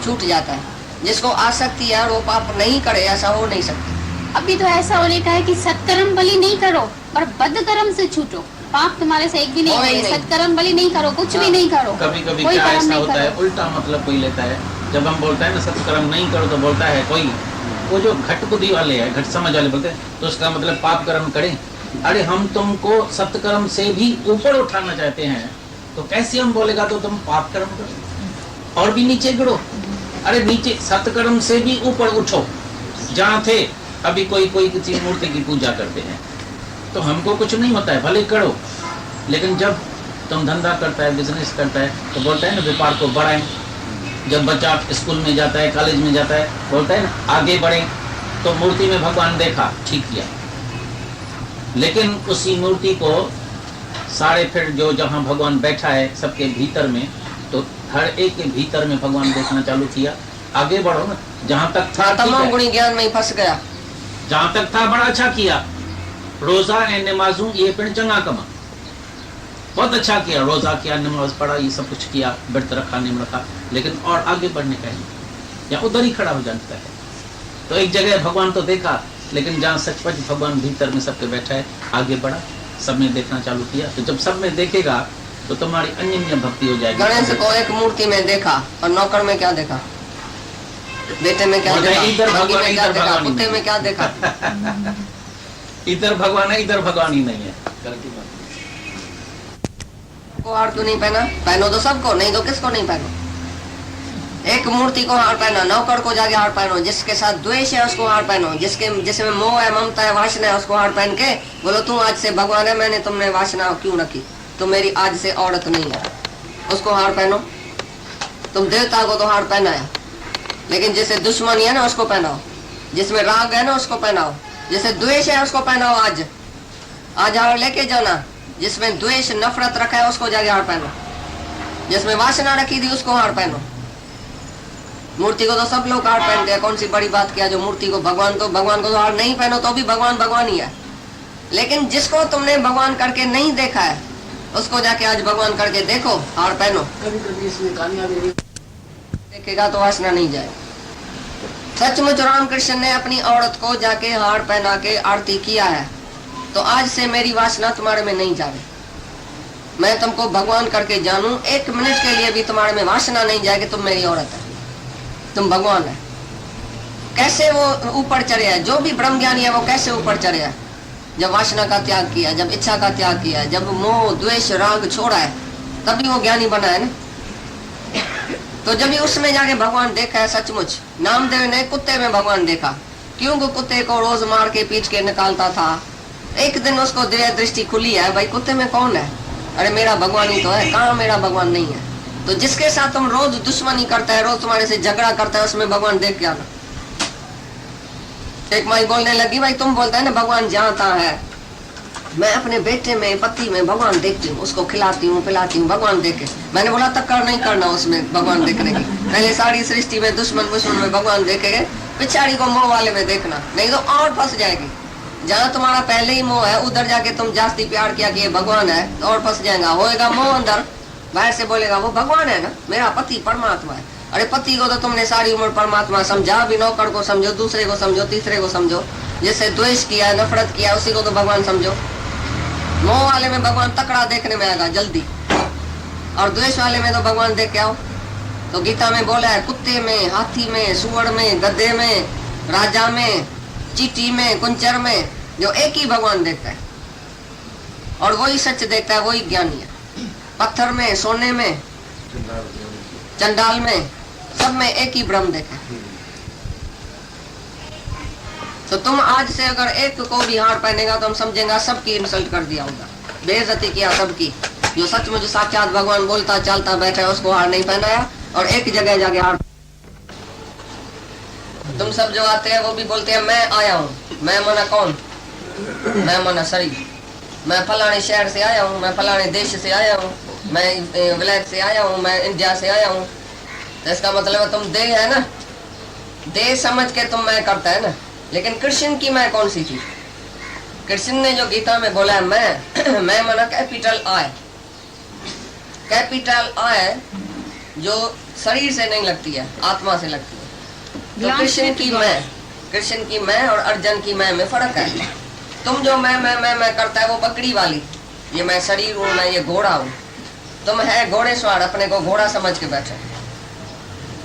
छूट जाता है। जिसको आसक्ति है और वो पाप नहीं करे ऐसा हो नहीं सकता। अभी तो ऐसा हो लिखा है कि सत्कर्म बलि नहीं करो और बदकर्म से छूटो। पाप तुम्हारे से एक भी नहीं होगा। सत्कर्म बलि नहीं करो, कुछ भी नहीं करो। कभी कभी क्या ऐसा होता है, उल्टा मतलब कोई लेता है। जब हम बोलते हैं ना सत्कर्म नहीं करो तो बोलता है कोई वो जो घट बुद्धि वाले है, घट समझ वाले बोलते हैं तो उसका मतलब पाप कर्म करें। अरे हम तुमको सत्कर्म से भी ऊपर उठाना चाहते हैं तो कैसे हम बोलेगा तो तुम पाप कर्म करो और भी नीचे गिरो। अरे नीचे सत्कर्म से भी ऊपर उठो। जहाँ थे अभी कोई किसी मूर्ति की पूजा करते हैं तो हमको कुछ नहीं होता है, भले करो। लेकिन जब तुम धंधा करता है, बिजनेस करता है तो बोलता है ना व्यापार को बढ़ाएं। जब बच्चा स्कूल में जाता है, कॉलेज में जाता है, बोलता है ना आगे बढ़े। तो मूर्ति में भगवान देखा, ठीक किया, लेकिन उसी मूर्ति को सारे फिर जो जहाँ भगवान बैठा है सबके भीतर में, तो हर एक के भीतर में भगवान देखना चालू किया। आगे बढ़ो ना, जहाँ तक था तमाम गुणी ज्ञान में ही फंस गया। जहाँ तक था बड़ा अच्छा किया। रोजा ए नमाजू ये फिर चंगा कमा, बहुत अच्छा किया। रोजा किया, नमाज पढ़ा, ये सब कुछ किया, व्रत रखा, नियम रखा, लेकिन और आगे बढ़ने का नहीं, या उधर ही खड़ा हो जाता है। तो एक जगह भगवान तो देखा, लेकिन जहाँ सचपच भगवान भीतर में सबके बैठा है, आगे बढ़ा, सब में देखना चालू किया। तो जब सब में देखेगा तो तुम्हारी अन्य भक्ति हो जाएगी। गणेश को एक मूर्ति में देखा और नौकर में क्या देखा, बेटे में क्या देखा, इधर बगी में क्या देखा, भगवान कुत्ते में क्या देखा। इधर भगवान है, इधर भगवान ही नहीं है। को हार क्यों नहीं पहना? पहनो तो सबको, नहीं तो किसको नहीं पहनो। एक मूर्ति को हार पहना, नौकर को जाके हार पहनो, जिसके साथ द्वेष है उसको हार पहनो, जिसमें मोह है, ममता है, वासना है, उसको हार पहन के बोलो तू आज से भगवान है, मैंने तुमने वासना क्यों रखी, तो मेरी आज से औरत नहीं है, उसको हार पहनो। तुम देवता को तो हार पहनाया, लेकिन जिसे दुश्मनी है ना उसको पहनाओ, जिसमें राग है ना उसको पहनाओ, जिसे द्वेष है उसको पहनाओ। आज हार लेके जाना। जिसमें द्वेष नफरत रखा है उसको जाके हार पहनो, जिसमें वासना रखी थी उसको हार पहनो। मूर्ति को तो सब लोग हार पहनते हैं, कौन सी बड़ी बात किया जो मूर्ति को, भगवान को तो हार नहीं पहनो तो भी भगवान भगवान ही है। लेकिन जिसको तुमने भगवान करके नहीं देखा है उसको जाके आज भगवान करके देखो, हार पहनो। देखेगा तो वासना नहीं जाए। सचमुच रामकृष्ण ने अपनी औरत को जाके हार पहना के आरती किया है, तो आज से मेरी वासना तुम्हारे में नहीं जाए। मैं तुमको भगवान करके जानूं, एक मिनट के लिए भी तुम्हारे में वासना नहीं जाए कि तुम मेरी औरत है, तुम भगवान है। कैसे वो ऊपर चढ़े है, जो भी ब्रह्म ज्ञानी है वो कैसे ऊपर चढ़े है? जब वासना का त्याग किया, जब इच्छा का त्याग किया, जब मोह द्वेष राग छोड़ा है, तभी वो ज्ञानी बना है ना। तो जब भी उसमें जाके भगवान देखा है सचमुच। नामदेव ने कुत्ते में भगवान देखा, क्योंकि कुत्ते को रोज मार के पीट के निकालता था। एक दिन उसको दृष्टि खुली है, भाई कुत्ते में कौन है? अरे मेरा भगवान ही तो है, कहाँ मेरा भगवान नहीं है। तो जिसके साथ तुम रोज दुश्मनी करते है, रोज तुम्हारे से झगड़ा करता है, उसमें भगवान देख के आना। एक माई बोलने लगी, भाई तुम बोलते है ना भगवान जहाँ तहाँ है, मैं अपने बेटे में पति में भगवान देखती हूँ, उसको खिलाती हूँ पिलाती हूँ, भगवान देखे। मैंने बोला तक्कर नहीं करना उसमें भगवान देखने की, पहले सारी सृष्टि में दुश्मन में भगवान देखेंगे, पिछाड़ी को मोह वाले में देखना, नहीं तो और फंस जाएगी। जहाँ तुम्हारा पहले ही मोह है उधर जाके तुम जास्ती प्यार किया कि ये भगवान है तो और फंस जाएगा। होएगा मोह अंदर, बाहर से बोलेगा वो भगवान है ना, मेरा पति परमात्मा है। अरे पति को तो तुमने सारी उम्र परमात्मा समझा, भी नौकर को समझो, दूसरे को समझो, तीसरे को समझो, जिससे द्वेष किया नफरत किया उसी को तो भगवान समझो। मोह वाले में भगवान तकड़ा देखने में आएगा जल्दी, और द्वेष वाले में तो भगवान देख के आओ। तो गीता में बोला है कुत्ते में, हाथी में, सुअर में, गधे में, राजा में, चीटी में, कुंचर में, जो एक ही भगवान देखता है और वही सच देखता है, वही ज्ञानी है। पत्थर में, सोने में, चंडाल में, सब में एक ही ब्रह्म देखा है। तो तुम आज से अगर एक को भी हार पहनेगा तो हम समझेंगे सबकी इंसल्ट कर दिया होगा, बेइज्जती किया सबकी। जो सच में जो साक्षात भगवान बोलता चलता बैठा है उसको हार नहीं पहनाया, और एक जगह जाके हार। तुम सब जो आते हैं वो भी बोलते हैं मैं आया हूँ। मैं मना कौन? मैं मना शरीर। मैं फलाने शहर से आया हूँ, मैं फलाने देश से आया हूँ, मैं विलायत से आया हूँ, मैं इंडिया से आया हूँ। तो इसका मतलब है तुम देह है ना, देह समझ के तुम मैं करता है ना। लेकिन कृष्ण की मैं कौन सी थी? कृष्ण ने जो गीता में बोला है मैं मना कैपिटल आई। कैपिटल आई जो शरीर से नहीं लगती है, आत्मा से लगती है। तो कृष्ण की मैं और अर्जुन की मैं में फर्क है। तुम जो मैं करता है वो बकरी वाली, ये मैं शरीर हूँ, मैं ये घोड़ा हूँ। तुम है घोड़े सवार, अपने को घोड़ा समझ के बैठे।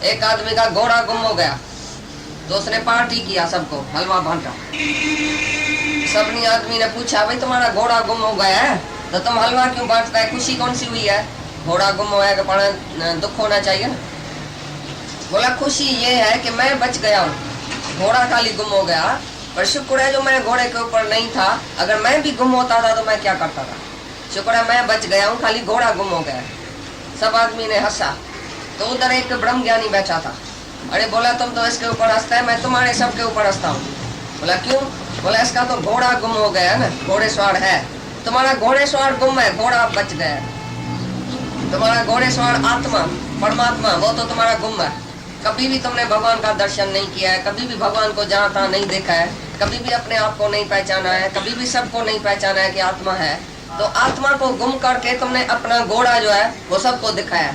एक आदमी का घोड़ा गुम हो गया तो उसने पार्टी किया, सबको हलवा बांटा। सबनी आदमी ने पूछा भाई तुम्हारा घोड़ा गुम हो गया है तो तुम हलवा क्यों बांटता है, खुशी कौन सी हुई है? घोड़ा गुम हो गया पर दुख होना चाहिए ना। बोला खुशी ये है कि मैं बच गया हूँ, घोड़ा खाली गुम हो गया, पर शुक्र है जो मैं घोड़े के ऊपर नहीं था। अगर मैं भी गुम होता था तो मैं क्या करता था? शुक्र है मैं बच गया हूँ, खाली घोड़ा गुम हो गया। सब आदमी ने हंसा। तो उधर एक ब्रह्म ज्ञानी बैठा था। अरे बोला तुम तो इसके ऊपर हंसता है, मैं तुम्हारे सब के ऊपर हंसता हूँ। बोला क्यों? बोला इसका तो घोड़ा गुम हो गया ना, घोड़े सवार है। तुम्हारा घोड़े सवार गुम है, घोड़ा बच गया। तुम्हारा घोड़े सवार आत्मा परमात्मा वो तो तुम्हारा गुम है। कभी भी तुमने भगवान का दर्शन नहीं किया है, कभी भी भगवान को जहाँ तहाँ नहीं देखा है, कभी भी अपने आप को नहीं पहचाना है, कभी भी सबको नहीं पहचाना है कि आत्मा है। तो आत्मा को गुम करके तुमने अपना घोड़ा जो है वो सबको दिखाया।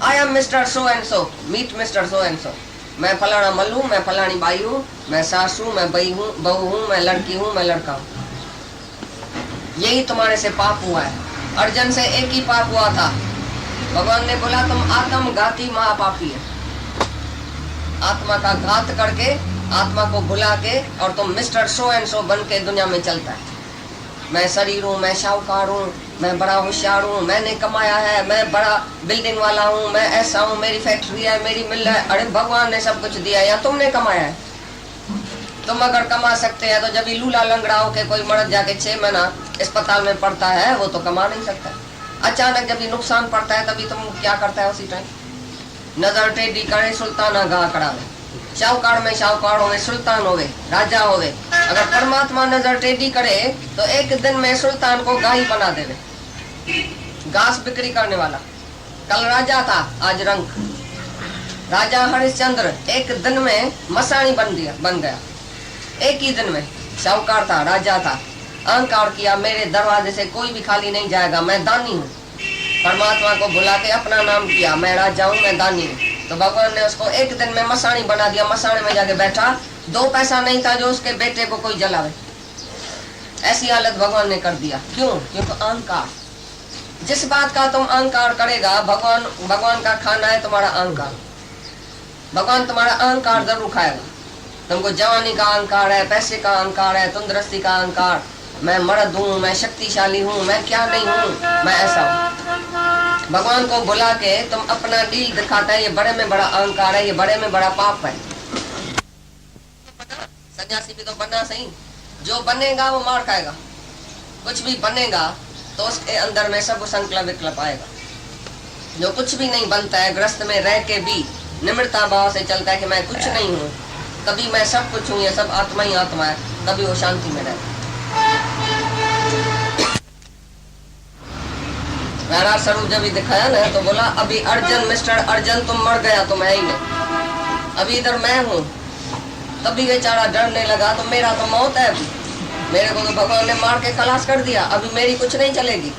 I am mister so and so, meet mister so and so. मैं फलाना मल्लू, मैं फलानी बाई हूँ, मैं सास हूँ, मैं बहू हूँ, मैं लड़की हूँ, मैं लड़का हूँ। यही तुम्हारे से पाप हुआ है। अर्जुन से एक ही पाप हुआ था। भगवान ने बोला तुम आत्मघाती महापापी है। आत्मा का घात करके, आत्मा को भुला के, और तुम मिस्टर सो एंड सो बन के दुनिया में चलता है। मैं शरीर हूँ, मैं शाहूकार हूँ, मैं बड़ा होशियार हूँ, मैंने कमाया है, मैं बड़ा बिल्डिंग वाला हूँ, मैं ऐसा हूँ, मेरी फैक्ट्री है, मेरी मिल है। अरे भगवान ने सब कुछ दिया या तुमने कमाया है? तुम अगर कमा सकते हैं तो जब लूला लंगड़ा होके कोई मर्द जाके 6 महीना अस्पताल में पड़ता है वो तो कमा नहीं सकता। अचानक जब नुकसान पड़ता है तभी तुम क्या करता है उसी टाइम? नजर टेढ़ी करे सुल्ताना गा करावे। शाहूकार में शाहूकार होवे, सुल्तान होवे, राजा होवे। अगर परमात्मा नजर टेढ़ी करे तो एक दिन में सुल्तान को गाही बना देवे, घास बिक्री करने वाला। कल राजा था, आज रंक। राजा हरिश्चंद्र एक दिन में मसाणी बन गया, एक ही दिन में। शाहूकार था, राजा था, अहंकार किया मेरे दरवाजे से कोई भी खाली नहीं जाएगा, मैं दानी हूँ। परमात्मा को बुला के अपना नाम किया, मैं राजा हूँ, मैं दानी हूँ। तो भगवान ने उसको एक दिन में मसाणी बना दिया। मसाणी में जाके बैठा, 2 पैसा नहीं था जो उसके बेटे को कोई जलावे। ऐसी हालत भगवान ने कर दिया। क्यों? क्योंकि अहंकार। जिस बात का तुम अहंकार करेगा, भगवान का खाना है तुम्हारा अहंकार। भगवान तुम्हारा अहंकार जरूर खाएगा। तुमको जवानी का अहंकार है, पैसे का अहंकार है, तंदुरुस्ती का अहंकार, मैं मर्द हूँ, मैं शक्तिशाली हूँ, मैं क्या नहीं हूँ, मैं ऐसा हूँ। भगवान को बुला के तुम अपना डील दिखाता है, ये बड़े में बड़ा अहंकार है, ये बड़े में बड़ा पाप है। सन्यासी भी तो बनना सही, जो बनेगा वो मार खाएगा। कुछ भी बनेगा तो उसके अंदर में सब संकल्प विकल्प आएगा। जो कुछ भी नहीं बनता है, ग्रस्त में रह के भी निम्रता भाव से चलता है कि मैं कुछ नहीं हूँ, तभी मैं सब कुछ हूँ, ये सब आत्मा ही आत्मा है, तभी वो शांति में रहता है। महाराज स्वरूप जब भी दिखाया ना तो बोला अभी अर्जुन, मिस्टर अर्जुन तुम मर गया, तुम है ही नहीं, अभी इधर मैं हूँ। तभी बेचारा डरने लगा, तो मेरा तो मौत है, अभी मेरे को तो भगवान ने मार के खलास कर दिया, अभी मेरी कुछ नहीं चलेगी,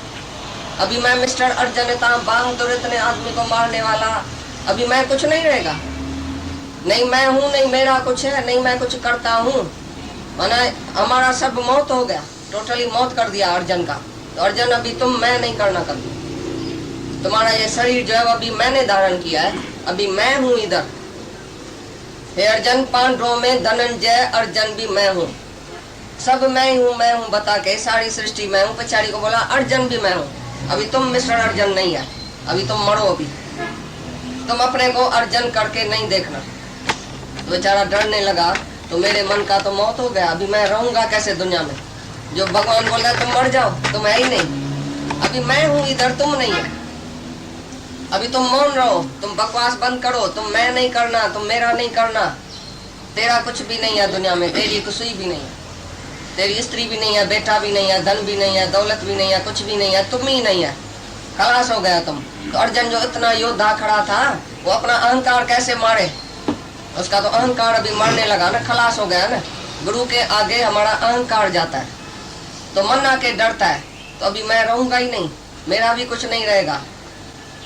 अभी मैं मिस्टर अर्जुन इतना बहादुर, इतने आदमी को मारने वाला, अभी मैं कुछ नहीं रहेगा, नहीं मैं हूँ, नहीं मेरा कुछ है, नहीं मैं कुछ करता हूँ। माना हमारा सब मौत हो गया, टोटली मौत कर दिया अर्जुन का। तो अर्जुन अभी तुम मैं नहीं करना कभी, तुम्हारा ये शरीर जो है अभी मैंने धारण किया है, अभी मैं हूँ इधर। हे अर्जुन, पांडवों में धनंजय अर्जुन भी मैं हूँ, सब मैं हूँ बता के सारी सृष्टि मैं हूँ। पछाड़ी को बोला अर्जुन भी मैं हूँ, अभी तुम मिस्टर अर्जुन नहीं है, अभी तुम मरो, अभी तुम अपने को अर्जुन करके नहीं देखना। तो बेचारा डरने लगा, तो मेरे मन का तो मौत हो गया, अभी मैं रहूंगा कैसे दुनिया में, जो भगवान बोल रहा है तुम मर जाओ, तुम है ही नहीं, अभी मैं हूँ इधर, तुम नहीं है, अभी तुम मौन रहो, तुम बकवास बंद करो, तुम मैं नहीं करना, तुम मेरा नहीं करना, तेरा कुछ भी नहीं है दुनिया में, तेरी कुछ भी नहीं है, तेरी स्त्री भी नहीं है, बेटा भी नहीं है, धन भी नहीं है, दौलत भी नहीं है, कुछ भी नहीं है, तुम ही नहीं है, खलास हो गया तुम। तो अर्जुन जो इतना योद्धा खड़ा था, वो अपना अहंकार कैसे मारे, उसका तो अहंकार अभी मरने लगा ना, खलास हो गया ना। गुरु के आगे हमारा अहंकार जाता है तो मन आके डरता है, तो अभी मैं रहूंगा ही नहीं, मेरा भी कुछ नहीं रहेगा,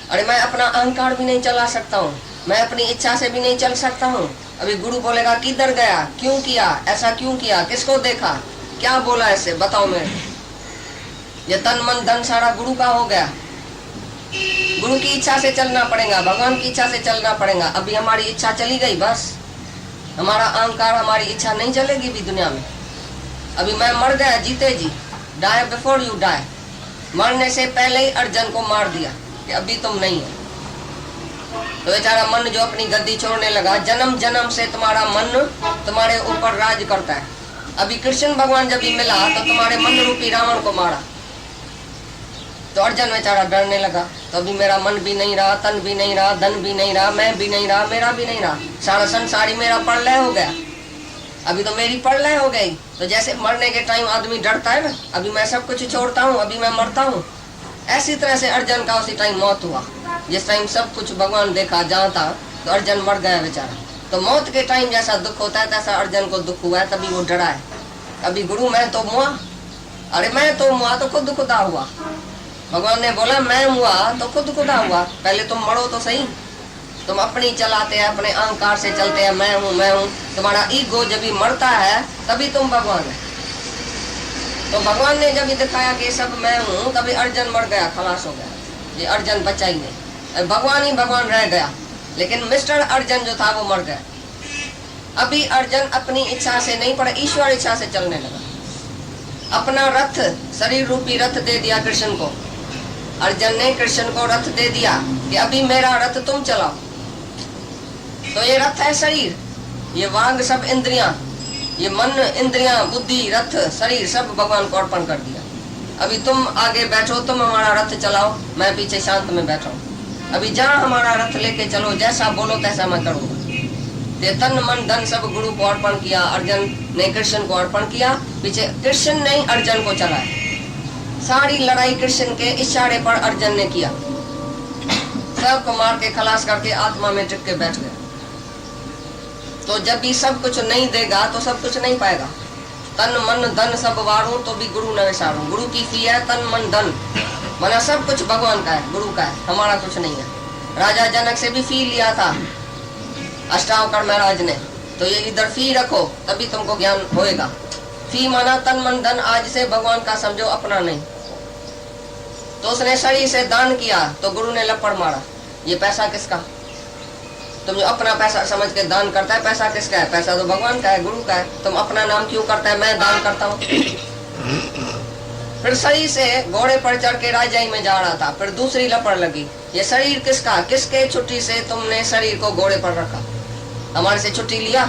अरे मैं अपना अहंकार भी नहीं चला सकता हूँ, मैं अपनी इच्छा से भी नहीं चल सकता हूँ। अभी गुरु बोलेगा किधर गया, क्यों किया, ऐसा क्यों किया, किसको देखा, क्या बोला ऐसे, बताओ मेरे। ये तन मन धन सारा गुरु का हो गया, गुरु की इच्छा से चलना पड़ेगा, भगवान की इच्छा से चलना पड़ेगा। अभी हमारी इच्छा चली गई, बस हमारा अहंकार, हमारी इच्छा नहीं चलेगी भी दुनिया में। अभी मैं मर गया जीते जी, डाई बिफोर यू डाई, मरने से पहले ही अर्जुन को मार दिया कि अभी तुम नहीं है। तो बेचारा मन जो अपनी गद्दी छोड़ने लगा, जन्म जन्म से तुम्हारा मन तुम्हारे ऊपर राज करता है। अभी कृष्ण भगवान जब भी मिला तो तुम्हारे मन रूपी रावण को मारा, तो अर्जुन बेचारा डरने लगा, तो अभी मेरा मन भी नहीं रहा, तन भी नहीं रहा, धन भी नहीं रहा, मैं भी नहीं रहा, मेरा भी नहीं रहा, सारा संसारी मेरा प्रलय हो गया, अभी तो मेरी प्रलय हो गई। तो जैसे मरने के टाइम आदमी डरता है ना, अभी मैं सब कुछ छोड़ता हूँ, अभी मैं मरता हूँ, ऐसी तरह से अर्जुन का उसी टाइम मौत हुआ। जिस टाइम सब कुछ भगवान देखा जहाँ था, तो अर्जुन मर गया बेचारा। तो मौत के टाइम जैसा दुख होता है तैसा अर्जुन को दुख हुआ है, तभी वो डरा है। अभी गुरु मैं तो मुआ, अरे मैं तो मुआ तो खुद खुदा हुआ, भगवान ने बोला मैं हुआ तो खुद खुदा हुआ, पहले तुम मरो तो सही। तुम अपनी चलाते हैं, अपने अहंकार से चलते हैं, मैं हूँ, तुम्हारा ईगो जब भी मरता है तभी तुम भगवान है। तो भगवान ने जब दिखाया कि सब मैं हूँ, तभी अर्जुन मर गया, खलास हो गया, ये अर्जुन बचा ही नहीं, भगवान ही भगवान रह गया। लेकिन मिस्टर अर्जुन जो था वो मर गया। अभी अर्जुन अपनी इच्छा से नहीं पर ईश्वर इच्छा से चलने लगा। अपना रथ, शरीर रूपी रथ दे दिया कृष्ण को। अर्जुन ने कृष्ण को रथ दे दिया कि अभी मेरा रथ तुम चलाओ। तो ये रथ है शरीर, ये वांग सब इंद्रियां, ये मन, इंद्रियां, बुद्धि, रथ, शरीर सब भगवान को अर्पण कर दिया। अभी तुम आगे बैठो, तुम हमारा रथ चलाओ, मैं पीछे शांत में बैठा हूँ। अभी जहाँ हमारा रथ लेके चलो, जैसा बोलो तैसा मैं करूँगा। ये तन मन धन सब गुरु को अर्पण किया, अर्जुन ने कृष्ण को अर्पण किया। पीछे कृष्ण ने अर्जुन को चलाया। सारी लड़ाई कृष्ण के इशारे पर अर्जुन ने किया। सबको मार के खलास करके आत्मा में टिक के बैठ गया। तो जब भी सब कुछ नहीं देगा तो सब कुछ नहीं पाएगा। तन मन धन सब वारूं तो भी गुरु न विसारूं। गुरु की फी है तन मन धन, माना सब कुछ भगवान का है, गुरु का है, हमारा कुछ नहीं है। राजा जनक से भी फी लिया था अष्टावक्र महाराज ने, तो ये इधर फी रखो तभी तुमको ज्ञान होएगा। फी माना तन मन धन, आज से भगवान का समझो, अपना नहीं। तो उसने शरीर से दान किया तो गुरु ने लपड़ मारा, ये पैसा किसका? तुम जो अपना पैसा समझ के दान करता है, पैसा किसका है? पैसा तो भगवान का है, गुरु का है। तुम अपना नाम क्यों करता है, मैं दान करता हूँ। फिर शरीर से घोड़े पर चढ़ के राजाई में जा रहा था, फिर दूसरी लपड़ लगी, ये शरीर किसका? किसके छुट्टी से तुमने शरीर को घोड़े पर रखा? हमारे से छुट्टी लिया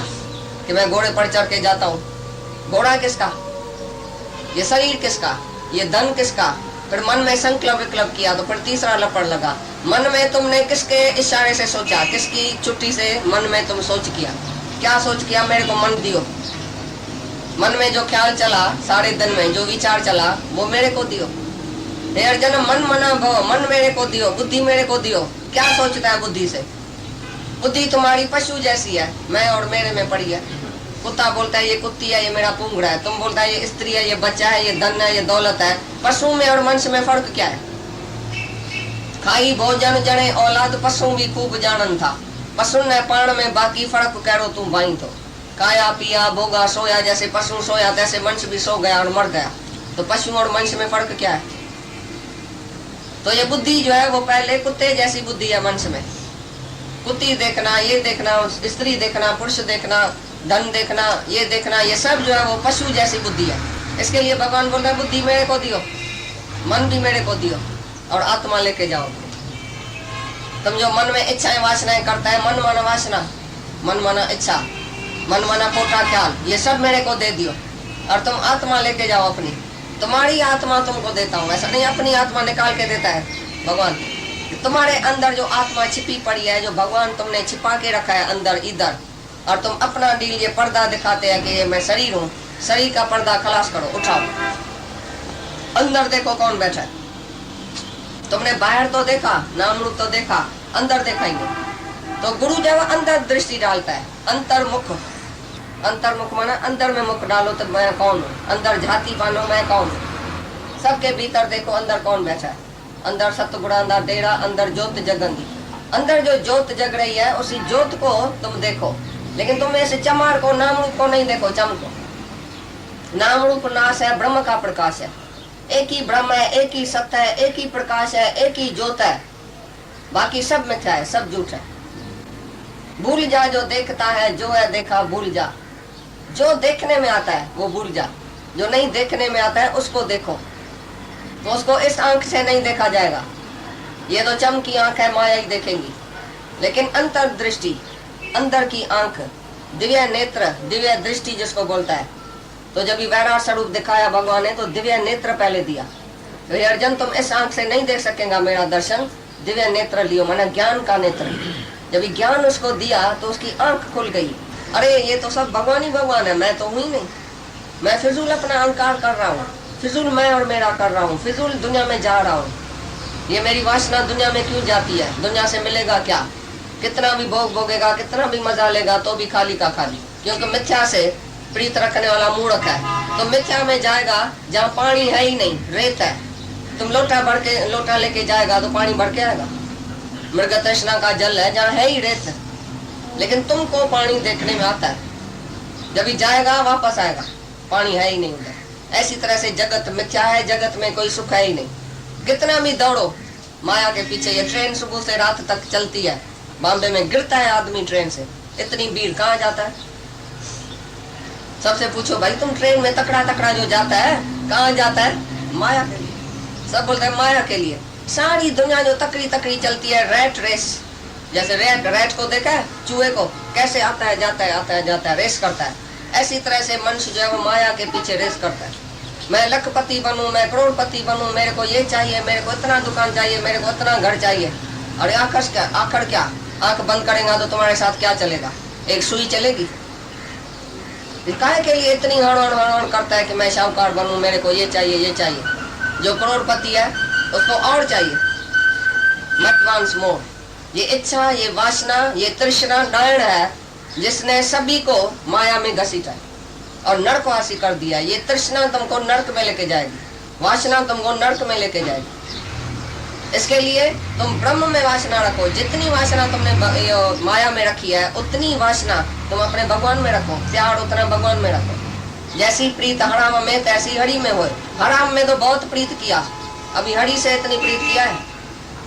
कि मैं घोड़े पर चढ़ के जाता हूँ। घोड़ा किसका? ये शरीर किसका? ये धन किसका? फिर मन में संकल्प विकल्प किया तो फिर तीसरा लपड़ लगा। मन में तुमने किसके इशारे से सोचा, किसकी छुट्टी से मन में तुम सोच किया, क्या सोच किया, मेरे को मन दियो। मन में जो ख्याल चला सारे दिन में, जो विचार चला वो मेरे को दियो। हे अर्जुन, मन मना भव, मन मेरे को दियो, बुद्धि मेरे को दियो। क्या सोचता है बुद्धि से? बुद्धि तुम्हारी पशु जैसी है, मैं और मेरे में पड़ी है। कुत्ता बोलता है ये कुत्ती है, ये मेरा पूंगड़ा है। तुम बोलता है ये स्त्री है, ये बच्चा है, ये धन है, ये दौलत है। पशु में और मनुष्य में फर्क क्या है? खाई भोजन जने औलाद पशु भी खूब जानन था। पशु ने पाण में बाकी फर्क करो तू भाई तो। खाया पिया भोगा सोया, जैसे पशु सोया तैसे मनुष्य भी सो गया और मर गया। तो पशु और मनुष्य में फर्क क्या है? तो ये बुद्धि जो है वो पहले कुत्ते जैसी बुद्धि है मनुष्य में। कुत्ती देखना, ये देखना, स्त्री देखना, पुरुष देखना, धन देखना, ये देखना, ये सब जो है वो पशु जैसी बुद्धि है। इसके लिए भगवान बोल रहे बुद्धि मेरे को दियो, मन भी मेरे को दियो और आत्मा लेके जाओ। तुम जो मन में इच्छाएं वासनाएं करता है, मन माना वासना, मन माना इच्छा, मन माना खोटा ख्याल, ये सब मेरे को दे दियो और तुम आत्मा लेके जाओ अपनी। तुम्हारी आत्मा तुमको देता हूँ, ऐसा नहीं अपनी आत्मा निकाल के देता है भगवान। तुम्हारे अंदर जो आत्मा छिपी पड़ी है, जो भगवान तुमने छिपा के रखा है अंदर इधर, और तुम अपना डील ये पर्दा दिखाते हैं कि ये मैं शरीर हूँ। शरीर का पर्दा खलास करो, उठाओ, अंदर देखो कौन बैठा है। तुमने बाहर तो देखा, नाम रूप तो देखा, अंदर देखा ही नहीं। तो गुरु जब अंदर दृष्टि डालता है, अंतर्मुख, अंतर्मुख माना अंदर में मुख डालो तो मैं कौन हूँ, अंदर झाती पानो मैं कौन हूँ। सबके भीतर देखो अंदर कौन बैठा है। अंदर सतगुणांदा डेरा, अंदर ज्योत जगंदी। अंदर जो ज्योत जग रही है उसी ज्योत को तुम देखो, लेकिन तुम ऐसे चमार को, नाम रूप को नहीं देखो। चम को, नाम रूप नाश है, ब्रह्म का प्रकाश है। एक ही ब्रह्म है, एक ही सत्य है, एक ही प्रकाश है, एक ही ज्योत है। बाकी सब मिथ्या है, सब झूठ है। भूल जा जो देखता है, जो है देखा भूल जा। जो देखने में आता है वो भूल जा, जो नहीं देखने में आता है उसको देखो। तो उसको इस आंख से नहीं देखा जाएगा। ये तो चम की आंख है, माया ही देखेंगी। लेकिन अंतर्दृष्टि, अंदर की आंख, दिव्य नेत्र, दिव्य दृष्टि जिसको बोलता है। तो जब वैराट स्वरूप दिखाया भगवान ने तो दिव्य नेत्र पहले दिया। तो अर्जुन तुम इस आंख से नहीं देख सकेगा मेरा दर्शन, दिव्य नेत्र लियो, माना ज्ञान का नेत्र। जब ज्ञान उसको दिया तो उसकी आंख खुल गई। अरे ये तो सब भगवान ही भगवान है, मैं तो हुई नहीं। मैं फिजूल अपना अहंकार कर रहा हूँ, फिजूल मैं और मेरा कर रहा हूँ, फिजूल दुनिया में जा रहा हूँ। ये मेरी वासना दुनिया में क्यों जाती है? दुनिया से मिलेगा क्या? कितना भी भोग भोगेगा, कितना भी मजा लेगा तो भी खाली का खाली, क्योंकि मिथ्या से प्रीत रखने वाला मूर्ख है। तो मिथ्या में जाएगा जहाँ पानी है ही नहीं, रेत है। तुम लोटा लेके जाएगा तो पानी भर के आएगा। मृग तृष्णा का जल है जहाँ है ही रेत, लेकिन तुमको पानी देखने में आता है। जब ही जाएगा वापस आएगा, पानी है ही नहीं उधर। ऐसी तरह से जगत मिथ्या है, जगत में कोई सुख है ही नहीं। कितना भी दौड़ो माया के पीछे। ये ट्रेन सुबह से रात तक चलती है, बॉम्बे में गिरता है आदमी ट्रेन से, इतनी भीड़ कहाँ जाता है? सबसे पूछो भाई तुम ट्रेन में तकड़ा तकड़ा जो जाता है कहाँ जाता है? माया के लिए। सब बोलते हैं माया के लिए। सारी दुनिया जो तकड़ी तकड़ी चलती है, रैट रेस, जैसे रैट को देखा है, चूहे को कैसे आता है जाता है, आता है जाता है, रेस करता है। ऐसी तरह से मनुष्य जो है वो माया के पीछे रेस करता है। मैं लखपति बनूं, मैं करोड़पति बनूं, मेरे को ये चाहिए, मेरे को इतना दुकान चाहिए, मेरे को इतना घर चाहिए। अरे आखिर क्या? आंख बंद करेगा तो तुम्हारे साथ क्या चलेगा? एक सुई चलेगी? काहे के लिए इतनी हड़बड़ करता है कि मैं शाहूकार बनूं, मेरे को ये चाहिए, ये चाहिए। जो करोड़पति है उसको और चाहिए, मच वांट्स मोर। ये इच्छा, ये वासना, ये तृष्णा डायण है जिसने सभी को माया में घसीटा है और नरकवासी कर दिया। ये तृष्णा तुमको नरक में लेके जाएगी, वासना तुमको नरक में लेके जाएगी। इसके लिए तुम ब्रह्म में वासना रखो। जितनी वासना तुमने माया में रखी है उतनी वासना तुम अपने भगवान में रखो, प्यार उतना भगवान में रखो। जैसी प्रीत हराम में तैसी हरि में हो। हराम में तो बहुत प्रीत किया, अभी हरि से इतनी प्रीत किया है,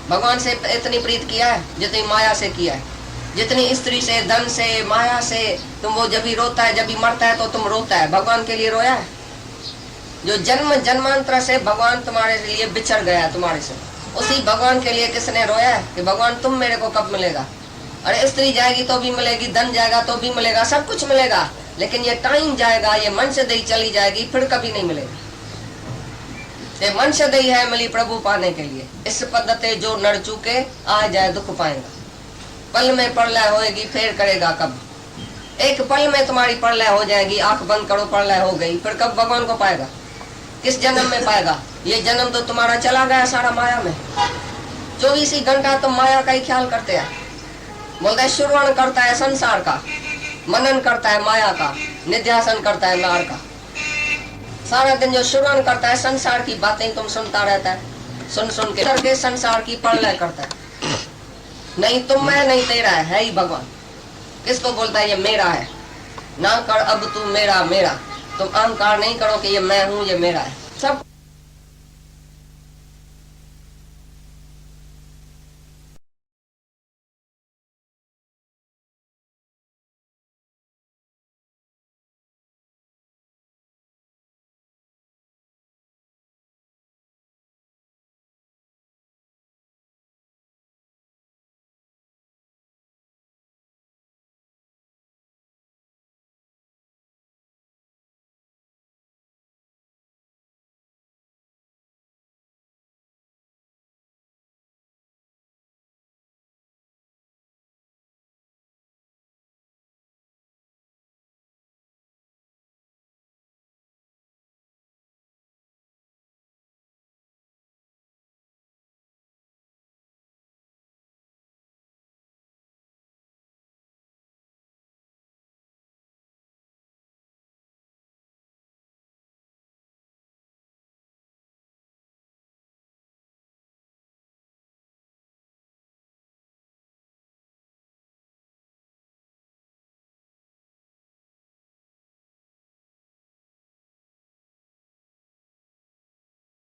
भगवान से इतनी प्रीत किया है जितनी माया से किया है। जितनी स्त्री से, धन से, माया से तुम वो जब भी रोता है, जब भी मरता है तो तुम रोता है, भगवान के लिए रोया है? जो जन्म जन्मांतर से भगवान तुम्हारे लिए बिछड़ गया तुम्हारे से, उसी भगवान के लिए किसने रोया है कि भगवान तुम मेरे को कब मिलेगा? अरे स्त्री जाएगी तो भी मिलेगी, धन जाएगा तो भी मिलेगा, सब कुछ मिलेगा, लेकिन ये टाइम जाएगा, ये मन से दही चली जाएगी, फिर कभी नहीं मिलेगा। ते मनुष्य दई है मिली प्रभु पाने के लिए। इस पद्धति जो नर चुके आ जाए दुख पाएगा। पल में प्रलय होएगी फिर करेगा कब। एक पल में तुम्हारी प्रलय हो जाएगी, आंख बंद करो प्रलय हो गई, फिर कब भगवान को पाएगा? किस जन्म में पाएगा? ये जन्म तो तुम्हारा चला गया सारा माया में। 24 ही घंटा तुम माया का ही ख्याल करते हैं। बोलता है श्रवण करता है संसार का, मनन करता है माया का, निध्यासन करता है नार का। सारा दिन जो श्रवण करता है संसार की बातें तुम सुनता रहता है, सुन सुन के संसार की प्रलय करता है। नहीं तुम मैं नहीं तेरा है ही भगवान। किसको बोलता है ये मेरा है? ना कर अब तू मेरा मेरा। तुम अहंकार नहीं करो कि ये मैं हूँ ये मेरा है।